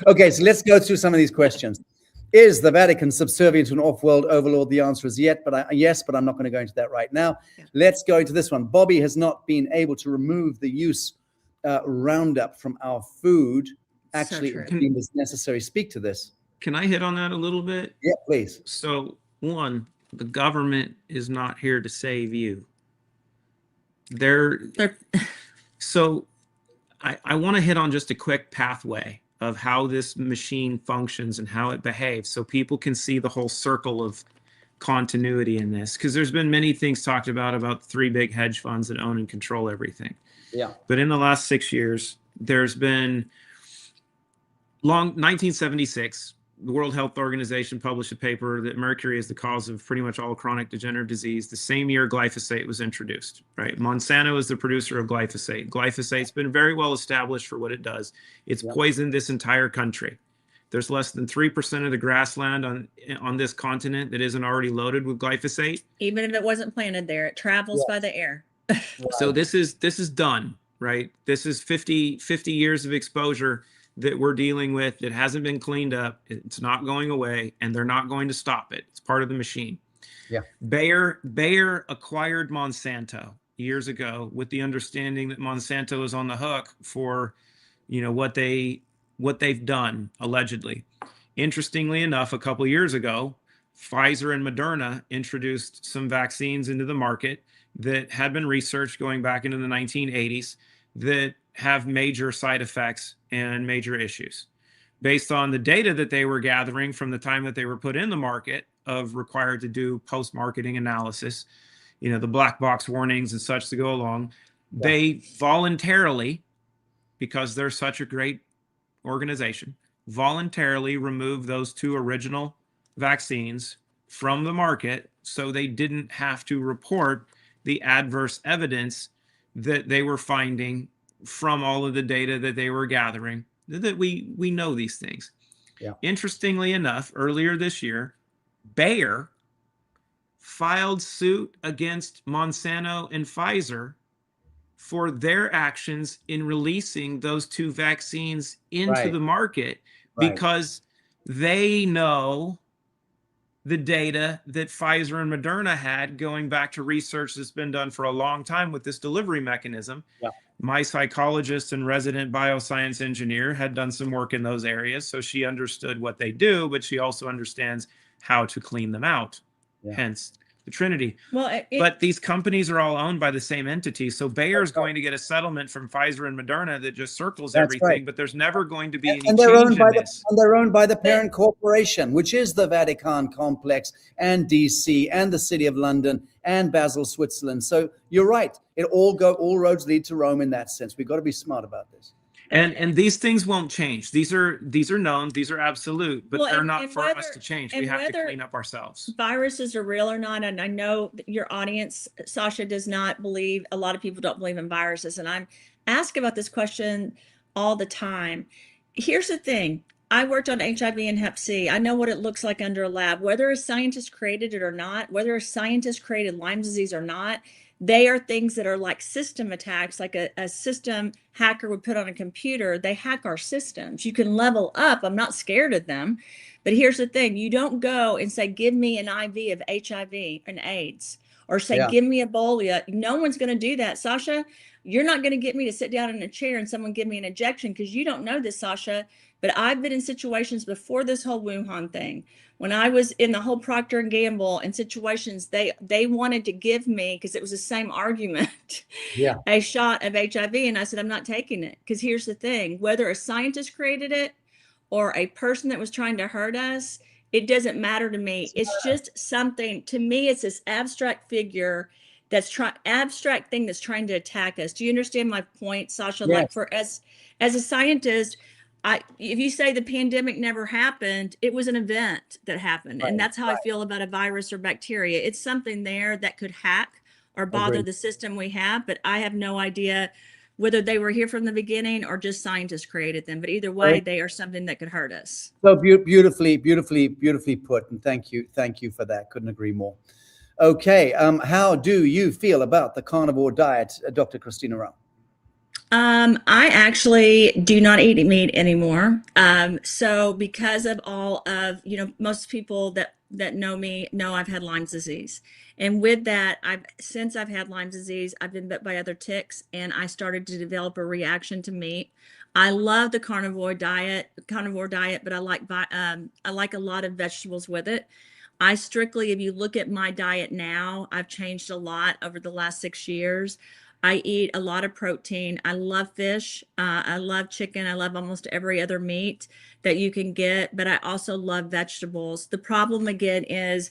Okay, so let's go through some of these questions. Is the Vatican subservient to an off-world overlord? The answer is yes, but I'm not going to go into that right now. Yeah. Let's go into this one. Bobby has not been able to remove the use Roundup from our food. Actually, it deemed as necessary. Speak to this. Can I hit on that a little bit? Yeah, please. So, one, the government is not here to save you. So I want to hit on just a quick pathway of how this machine functions and how it behaves so people can see the whole circle of continuity in this. Because there's been many things talked about 3 big hedge funds that own and control everything. Yeah. But in the last 6 years, there's been 1976, the World Health Organization published a paper that mercury is the cause of pretty much all chronic degenerative disease. The same year glyphosate was introduced, right? Monsanto is the producer of glyphosate. Glyphosate's been very well established for what it does. It's poisoned this entire country. There's less than 3% of the grassland on this continent that isn't already loaded with glyphosate. Even if it wasn't planted there, it travels by the air. So this is done, right? This is 50 years of exposure that we're dealing with that hasn't been cleaned up. It's not going away, and they're not going to stop it. It's part of the machine. Yeah. Bayer acquired Monsanto years ago with the understanding that Monsanto is on the hook for, what they've done allegedly. Interestingly enough, a couple years ago, Pfizer and Moderna introduced some vaccines into the market that had been researched going back into the 1980s that have major side effects and major issues. Based on the data that they were gathering from the time that they were put in the market of required to do post-marketing analysis, the black box warnings and such to go along, they voluntarily, because they're such a great organization, voluntarily removed those 2 original vaccines from the market so they didn't have to report the adverse evidence that they were finding from all of the data that they were gathering, that we know these things. Yeah. Interestingly enough, earlier this year, Bayer filed suit against Monsanto and Pfizer for their actions in releasing those 2 vaccines into the market because they know the data that Pfizer and Moderna had going back to research that's been done for a long time with this delivery mechanism. Yeah. My psychologist and resident bioscience engineer had done some work in those areas, so she understood what they do, but she also understands how to clean them out. Yeah. Hence the Trinity. Well, but these companies are all owned by the same entity. So Bayer's going to get a settlement from Pfizer and Moderna that just circles everything, but there's never going to be any and they're change owned by in this. and they're owned by the parent corporation, which is the Vatican complex and DC and the City of London and Basel, Switzerland. So you're right. All roads lead to Rome in that sense. We've got to be smart about this. And these things won't change. These are known. These are absolute, but they're not for us to change. We have to clean up ourselves. Viruses are real or not, and I know that your audience, Sacha, does not believe. A lot of people don't believe in viruses, and I'm asked about this question all the time. Here's the thing: I worked on HIV and Hep C. I know what it looks like under a lab. Whether a scientist created it or not, whether a scientist created Lyme disease or not, they are things that are like system attacks, like a system hacker would put on a computer. They hack our systems. You can level up. I'm not scared of them. But here's the thing. You don't go and say, give me an IV of HIV and AIDS, or say, give me Ebola. No one's going to do that. Sacha, you're not going to get me to sit down in a chair and someone give me an injection, because you don't know this, Sacha. But I've been in situations before this whole Wuhan thing, when I was in the whole Procter & Gamble and situations, they wanted to give me, because it was the same argument, a shot of HIV. And I said, I'm not taking it. Because here's the thing, whether a scientist created it or a person that was trying to hurt us, it doesn't matter to me. It's just something, to me, it's this abstract figure abstract thing that's trying to attack us. Do you understand my point, Sacha? Yes. Like as a scientist, if you say the pandemic never happened, it was an event that happened. And that's how I feel about a virus or bacteria. It's something there that could hack or bother the system we have, but I have no idea whether they were here from the beginning or just scientists created them. But either way, they are something that could hurt us. So beautifully put. And thank you for that. Couldn't agree more. Okay. How do you feel about the carnivore diet, Dr. Christina Rahm? I actually do not eat meat anymore. So because of all of, most people that know me know I've had Lyme disease. And with that, since I've had Lyme disease, I've been bit by other ticks, and I started to develop a reaction to meat. I love the carnivore diet, but I like a lot of vegetables with it. I strictly, if you look at my diet now, I've changed a lot over the last 6 years. I eat a lot of protein. I love fish. I love chicken. I love almost every other meat that you can get, but I also love vegetables. The problem again is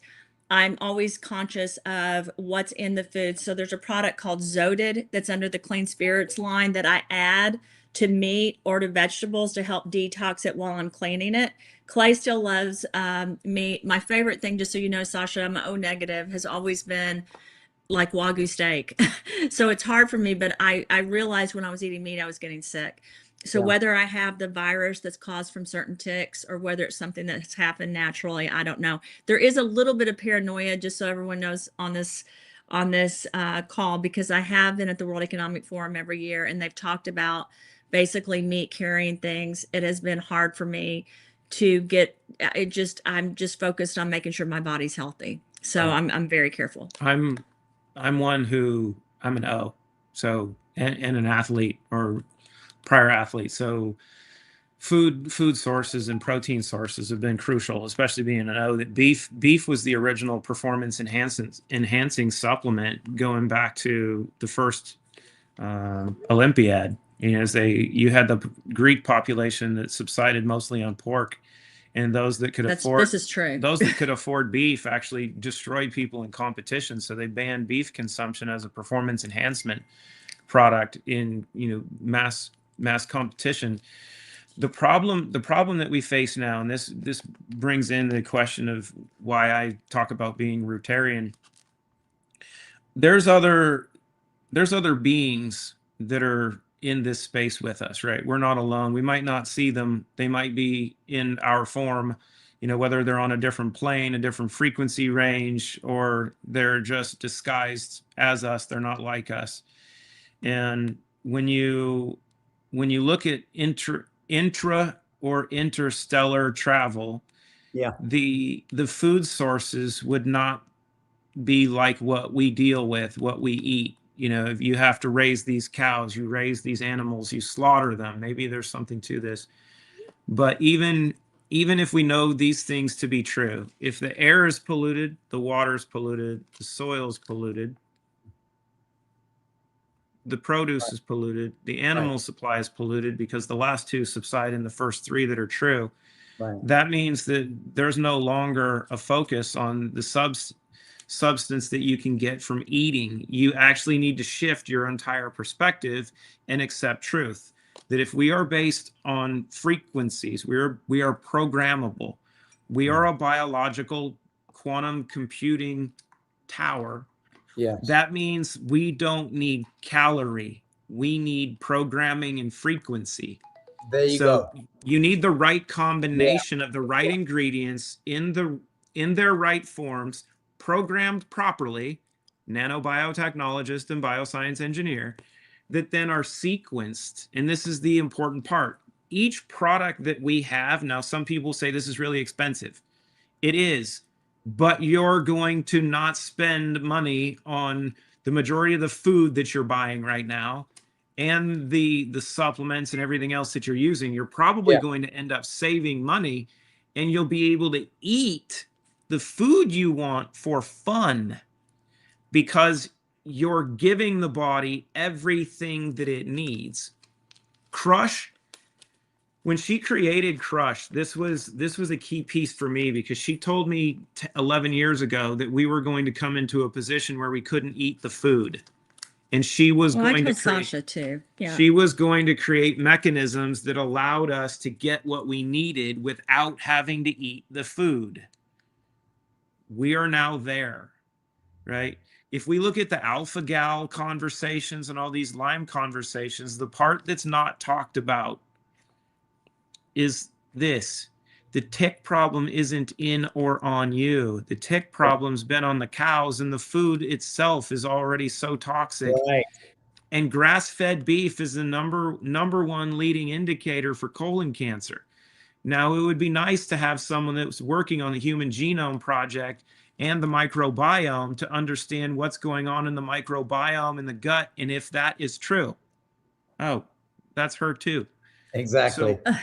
I'm always conscious of what's in the food. So there's a product called Zoated that's under the Clean Spirits line that I add to meat or to vegetables to help detox it while I'm cleaning it. Clay still loves meat. My favorite thing, just so you know, Sacha, I'm O negative, has always been like Wagyu steak. So it's hard for me, but I realized when I was eating meat, I was getting sick. So whether I have the virus that's caused from certain ticks or whether it's something that's happened naturally, I don't know. There is a little bit of paranoia, just so everyone knows, on this call, because I have been at the World Economic Forum every year, and they've talked about basically meat carrying things, it has been hard for me to get I'm just focused on making sure my body's healthy. So I'm very careful. I'm an O, so and an athlete or prior athlete. So food sources and protein sources have been crucial, especially being an O. That beef was the original performance enhancing supplement going back to the first Olympiad. You know, you had the Greek population that subsided mostly on pork, and those that could afford this is true. Those that could afford beef actually destroyed people in competition. So they banned beef consumption as a performance enhancement product in mass competition. The problem that we face now, and this brings in the question of why I talk about being Rotarian. There's other beings that are in this space with us, right? We're not alone. We might not see them. They might be in our form, whether they're on a different plane, a different frequency range, or they're just disguised as us. They're not like us. And when you look at intra or interstellar travel, the food sources would not be like what we deal with, what we eat. If you have to raise these cows, you raise these animals, you slaughter them. Maybe there's something to this. But even if we know these things to be true, if the air is polluted, the water is polluted, the soil is polluted, the produce is polluted, the animal supply is polluted, because the last two subside in the first three that are true. That means that there's no longer a focus on the substance that you can get from eating. You actually need to shift your entire perspective and accept truth. That if we are based on frequencies, we are programmable. We are a biological quantum computing tower. That means we don't need calorie. We need programming and frequency. There you go. You need the right combination of the right ingredients in their right forms, programmed properly, nanobiotechnologist and bioscience engineer, that then are sequenced. And this is the important part. Each product that we have, now some people say this is really expensive. It is, but you're going to not spend money on the majority of the food that you're buying right now and the supplements and everything else that you're using. You're probably going to end up saving money, and you'll be able to eat the food you want for fun, because you're giving the body everything that it needs. Crush, when she created Crush, this was a key piece for me, because she told me 11 years ago that we were going to come into a position where we couldn't eat the food. And she was going to create, Sasha too. Yeah. She was going to create mechanisms that allowed us to get what we needed without having to eat the food. We are now there, right? If we look at the alpha gal conversations and all these Lyme conversations, the part that's not talked about is this: the tick problem isn't in or on you. The tick problem's been on the cows, and the food itself is already so toxic. And grass-fed beef is the number one leading indicator for colon cancer. Now, it would be nice to have someone that was working on the Human Genome Project and the microbiome to understand what's going on in the microbiome in the gut, and if that is true. Oh, that's her too. Exactly. So,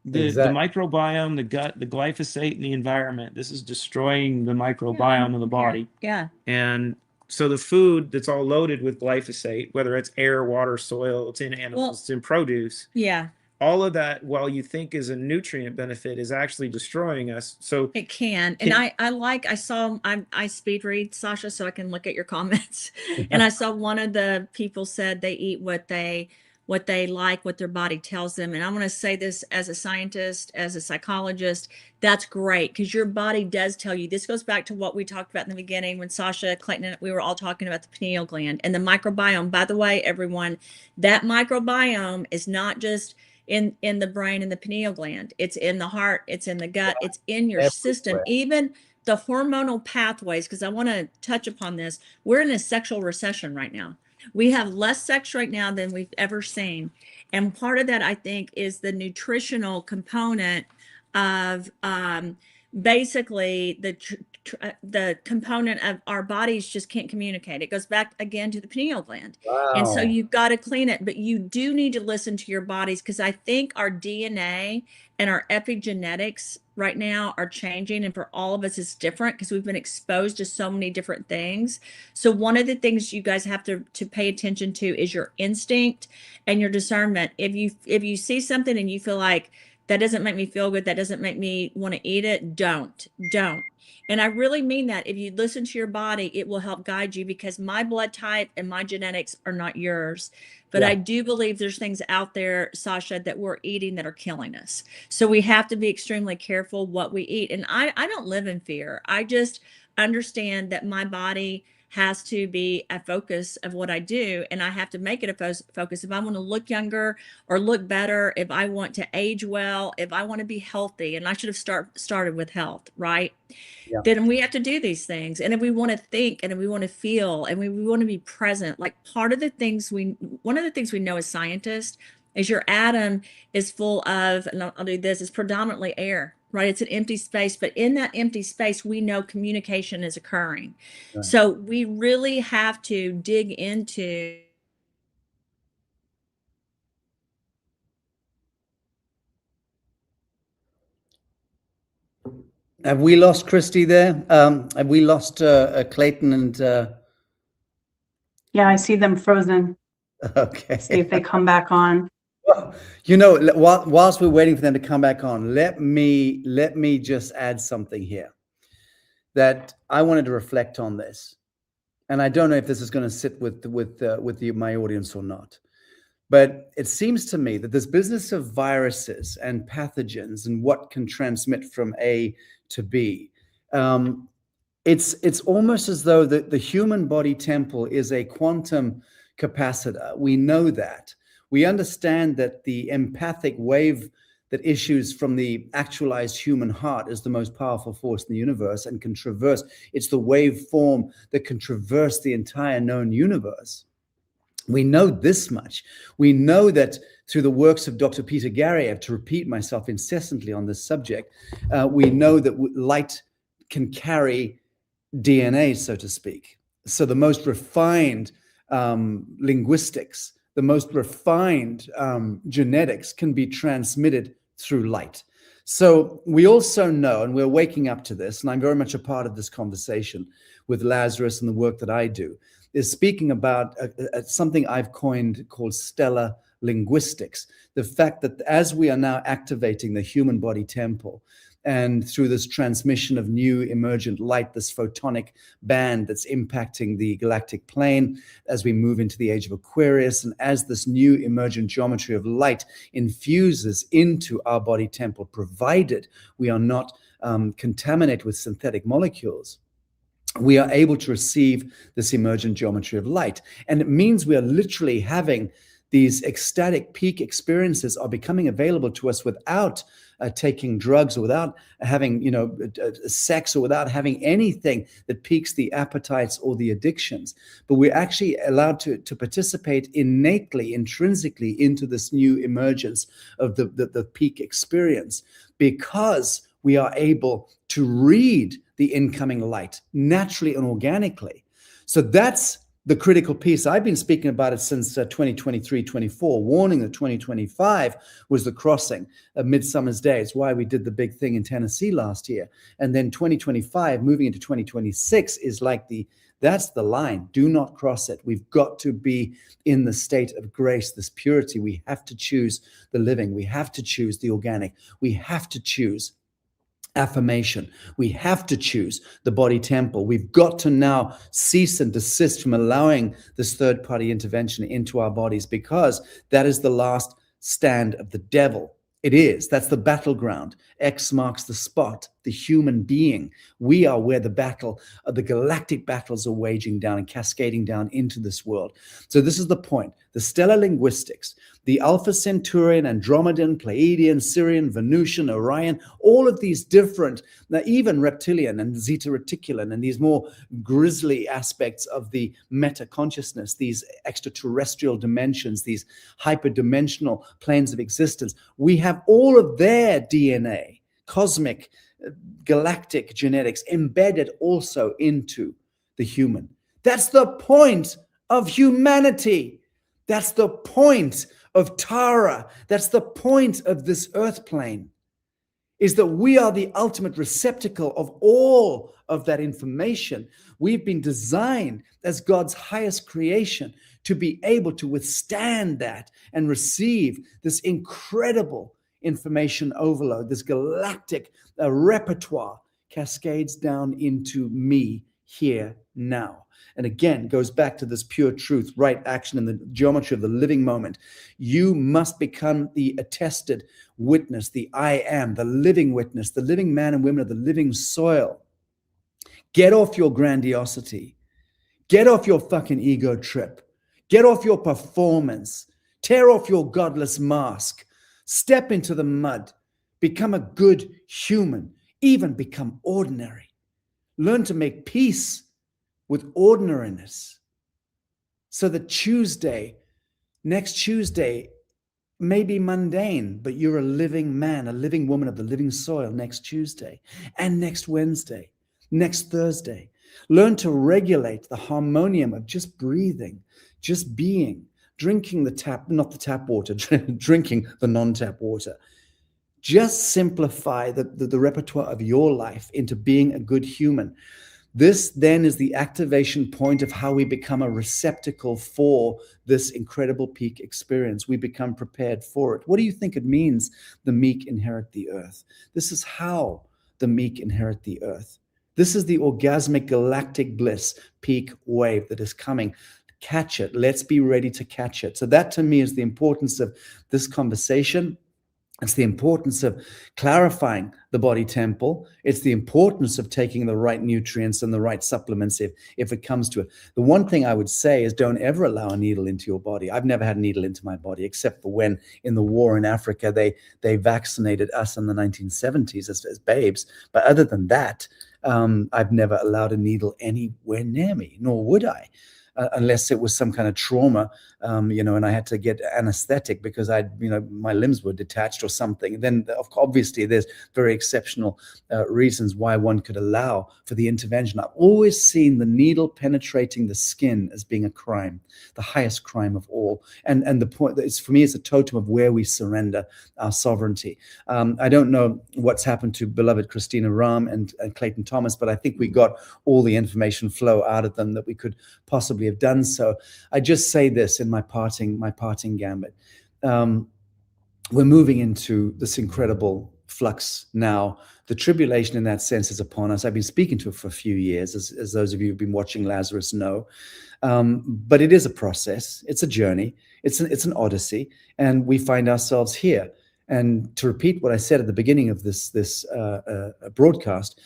the microbiome, the gut, the glyphosate in the environment, this is destroying the microbiome of the body. Yeah. And so the food that's all loaded with glyphosate, whether it's air, water, soil, it's in animals, it's in produce. Yeah. All of that, while you think is a nutrient benefit, is actually destroying us. So it can. And I speed read, Sasha, so I can look at your comments. And I saw one of the people said they eat what they like, what their body tells them. And I'm going to say this as a scientist, as a psychologist, that's great, because your body does tell you. This goes back to what we talked about in the beginning when Sacha, Clayton, and we were all talking about the pineal gland and the microbiome. By the way, everyone, that microbiome is not just in the brain and the pineal gland. It's in the heart, it's in the gut, it's in your system, even the hormonal pathways. Because I want to touch upon this. We're in a sexual recession right now. We have less sex right now than we've ever seen. And part of that, I think, is the nutritional component of basically the component of our bodies just can't communicate. It goes back again to the pineal gland. Wow. And so you've got to clean it, but you do need to listen to your bodies, because I think our DNA and our epigenetics right now are changing, and for all of us it's different because we've been exposed to so many different things. So one of the things you guys have to pay attention to is your instinct and your discernment. If you see something and you feel like that doesn't make me feel good, that doesn't make me want to eat it, don't. And I really mean that. If you listen to your body, it will help guide you, because my blood type and my genetics are not yours. But Yeah. I do believe there's things out there, Sacha, that we're eating that are killing us. So we have to be extremely careful what we eat. And I don't live in fear. I just understand that my body has to be a focus of what I do, and I have to make it a focus. If I want to look younger or look better, if I want to age well, if I want to be healthy, and I should have started with health, right? Yeah. Then we have to do these things. And if we want to think, and if we want to feel, and we want to be present, like one of the things we know as scientists is your atom is full of, and I'll do this, is predominantly air, right? It's an empty space, but in that empty space, we know communication is occurring. Right. So we really have to dig into. Have we lost Christy there? Have we lost Clayton and? Yeah, I see them frozen. Okay. See if they come back on. Well, you know, whilst we're waiting for them to come back on, let me just add something here that I wanted to reflect on this, and I don't know if this is going to sit with my audience or not. But it seems to me that this business of viruses and pathogens and what can transmit from A to B, it's almost as though the human body temple is a quantum capacitor. We know that. We understand that the empathic wave that issues from the actualized human heart is the most powerful force in the universe and can traverse. It's the wave form that can traverse the entire known universe. We know this much. We know that through the works of Dr. Peter Garriev, to repeat myself incessantly on this subject, we know that light can carry DNA, so to speak. So the most refined linguistics, the most refined genetics can be transmitted through light. So we also know, and we're waking up to this, and I'm very much a part of this conversation with Lazarus and the work that I do, is speaking about something I've coined called stellar linguistics. The fact that as we are now activating the human body temple, and through this transmission of new emergent light, this photonic band that's impacting the galactic plane as we move into the age of Aquarius, and as this new emergent geometry of light infuses into our body temple, provided we are not contaminated with synthetic molecules, we are able to receive this emergent geometry of light. And it means we are literally having these ecstatic peak experiences are becoming available to us without taking drugs, or without having, sex, or without having anything that piques the appetites or the addictions. But we're actually allowed to participate innately, intrinsically into this new emergence of the peak experience, because we are able to read the incoming light naturally and organically. So that's the critical piece. I've been speaking about it since 2023-24, warning that 2025 was the crossing of Midsummer's Day. It's why we did the big thing in Tennessee last year. And then 2025, moving into 2026, is like that's the line. Do not cross it. We've got to be in the state of grace, this purity. We have to choose the living. We have to choose the organic. We have to choose affirmation. We have to choose the body temple. We've got to now cease and desist from allowing this third-party intervention into our bodies, because that is the last stand of the devil. It is. That's the battleground. X marks the spot, the human being. We are where the galactic battles are waging down and cascading down into this world. So this is the point. The stellar linguistics, the Alpha Centaurian, Andromedan, Pleiadian, Sirian, Venusian, Orion, all of these different, even reptilian and Zeta Reticulan, and these more grisly aspects of the meta consciousness, these extraterrestrial dimensions, these hyperdimensional planes of existence. We have all of their DNA, cosmic, galactic genetics embedded also into the human. That's the point of humanity. That's the point of Tara. That's the point of this earth plane, is that we are the ultimate receptacle of all of that information. We've been designed as God's highest creation to be able to withstand that and receive this incredible information overload, this galactic repertoire cascades down into me here now. And again, goes back to this pure truth, right action, and the geometry of the living moment. You must become the attested witness, the I am, the living witness, the living man and women of the living soil. Get off your grandiosity. Get off your fucking ego trip. Get off your performance. Tear off your godless mask. Step into the mud. Become a good human. Even become ordinary. Learn to make peace with ordinariness, so that next Tuesday may be mundane, but you're a living man, a living woman of the living soil next Tuesday, and next Wednesday, next Thursday. Learn to regulate the harmonium of just breathing, just being, drinking not the tap water, drinking the non-tap water. Just simplify the repertoire of your life into being a good human. This then is the activation point of how we become a receptacle for this incredible peak experience. We become prepared for it. What do you think it means, the meek inherit the earth? This is how the meek inherit the earth. This is the orgasmic galactic bliss peak wave that is coming. Catch it. Let's be ready to catch it. So that to me is the importance of this conversation. It's the importance of clarifying the body temple. It's the importance of taking the right nutrients and the right supplements if it comes to it. The one thing I would say is don't ever allow a needle into your body. I've never had a needle into my body, except for when in the war in Africa, they vaccinated us in the 1970s as babes. But other than that, I've never allowed a needle anywhere near me, nor would I. Unless it was some kind of trauma, and I had to get anesthetic because my limbs were detached or something. Then obviously there's very exceptional reasons why one could allow for the intervention. I've always seen the needle penetrating the skin as being a crime, the highest crime of all. And the point that for me, it's a totem of where we surrender our sovereignty. I don't know what's happened to beloved Christina Rahm and Clayton Thomas, but I think we got all the information flow out of them that we could possibly have done so. I just say this in my parting gambit. We're moving into this incredible flux now. The tribulation in that sense is upon us. I've been speaking to it for a few years, as those of you who've been watching Lazarus know. But it is a process. It's a journey. It's an odyssey. And we find ourselves here. And to repeat what I said at the beginning of this broadcast,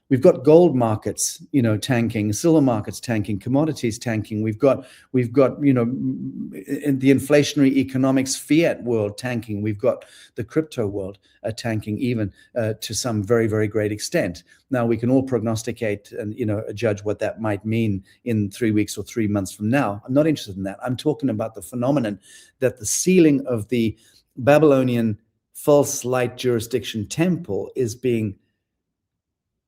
we've got gold markets, tanking, silver markets tanking, commodities tanking. We've got in the inflationary economics fiat world tanking. We've got the crypto world tanking, even to some very, very great extent. Now we can all prognosticate and judge what that might mean in 3 weeks or 3 months from now. I'm not interested in that. I'm talking about the phenomenon that the ceiling of the Babylonian false light jurisdiction temple is being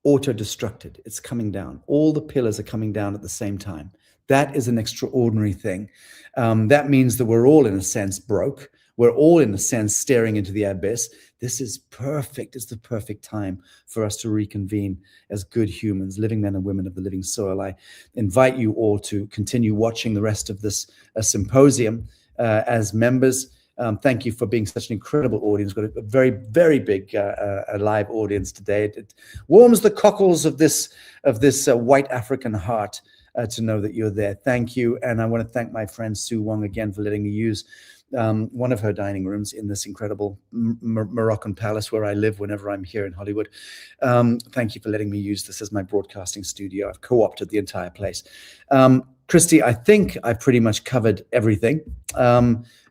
auto-destructed. It's coming down. All the pillars are coming down at the same time. That is an extraordinary thing. That means that we're all, in a sense, broke. We're all, in a sense, staring into the abyss. This is perfect. It's the perfect time for us to reconvene as good humans, living men and women of the living soil. I invite you all to continue watching the rest of this symposium as members. Thank you for being such an incredible audience. We've got a very, very big live audience today. It warms the cockles of this white African heart to know that you're there. Thank you. And I want to thank my friend Sue Wong again for letting me use one of her dining rooms in this incredible Moroccan palace where I live whenever I'm here in Hollywood. Thank you for letting me use this as my broadcasting studio. I've co-opted the entire place. Christy, I think I pretty much covered everything.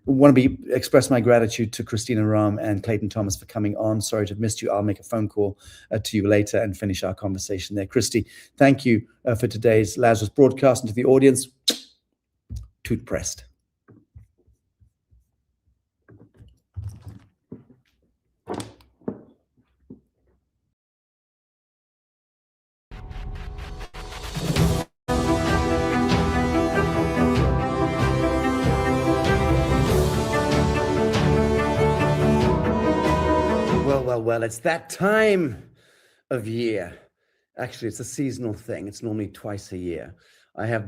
want to express my gratitude to Christina, Rahm, and Clayton Thomas for coming on. Sorry to have missed you. I'll make a phone call to you later and finish our conversation there. Christy, thank you for today's Lazarus broadcast, and to the audience, toot pressed. Well, it's that time of year. Actually, it's a seasonal thing. It's normally twice a year. I have this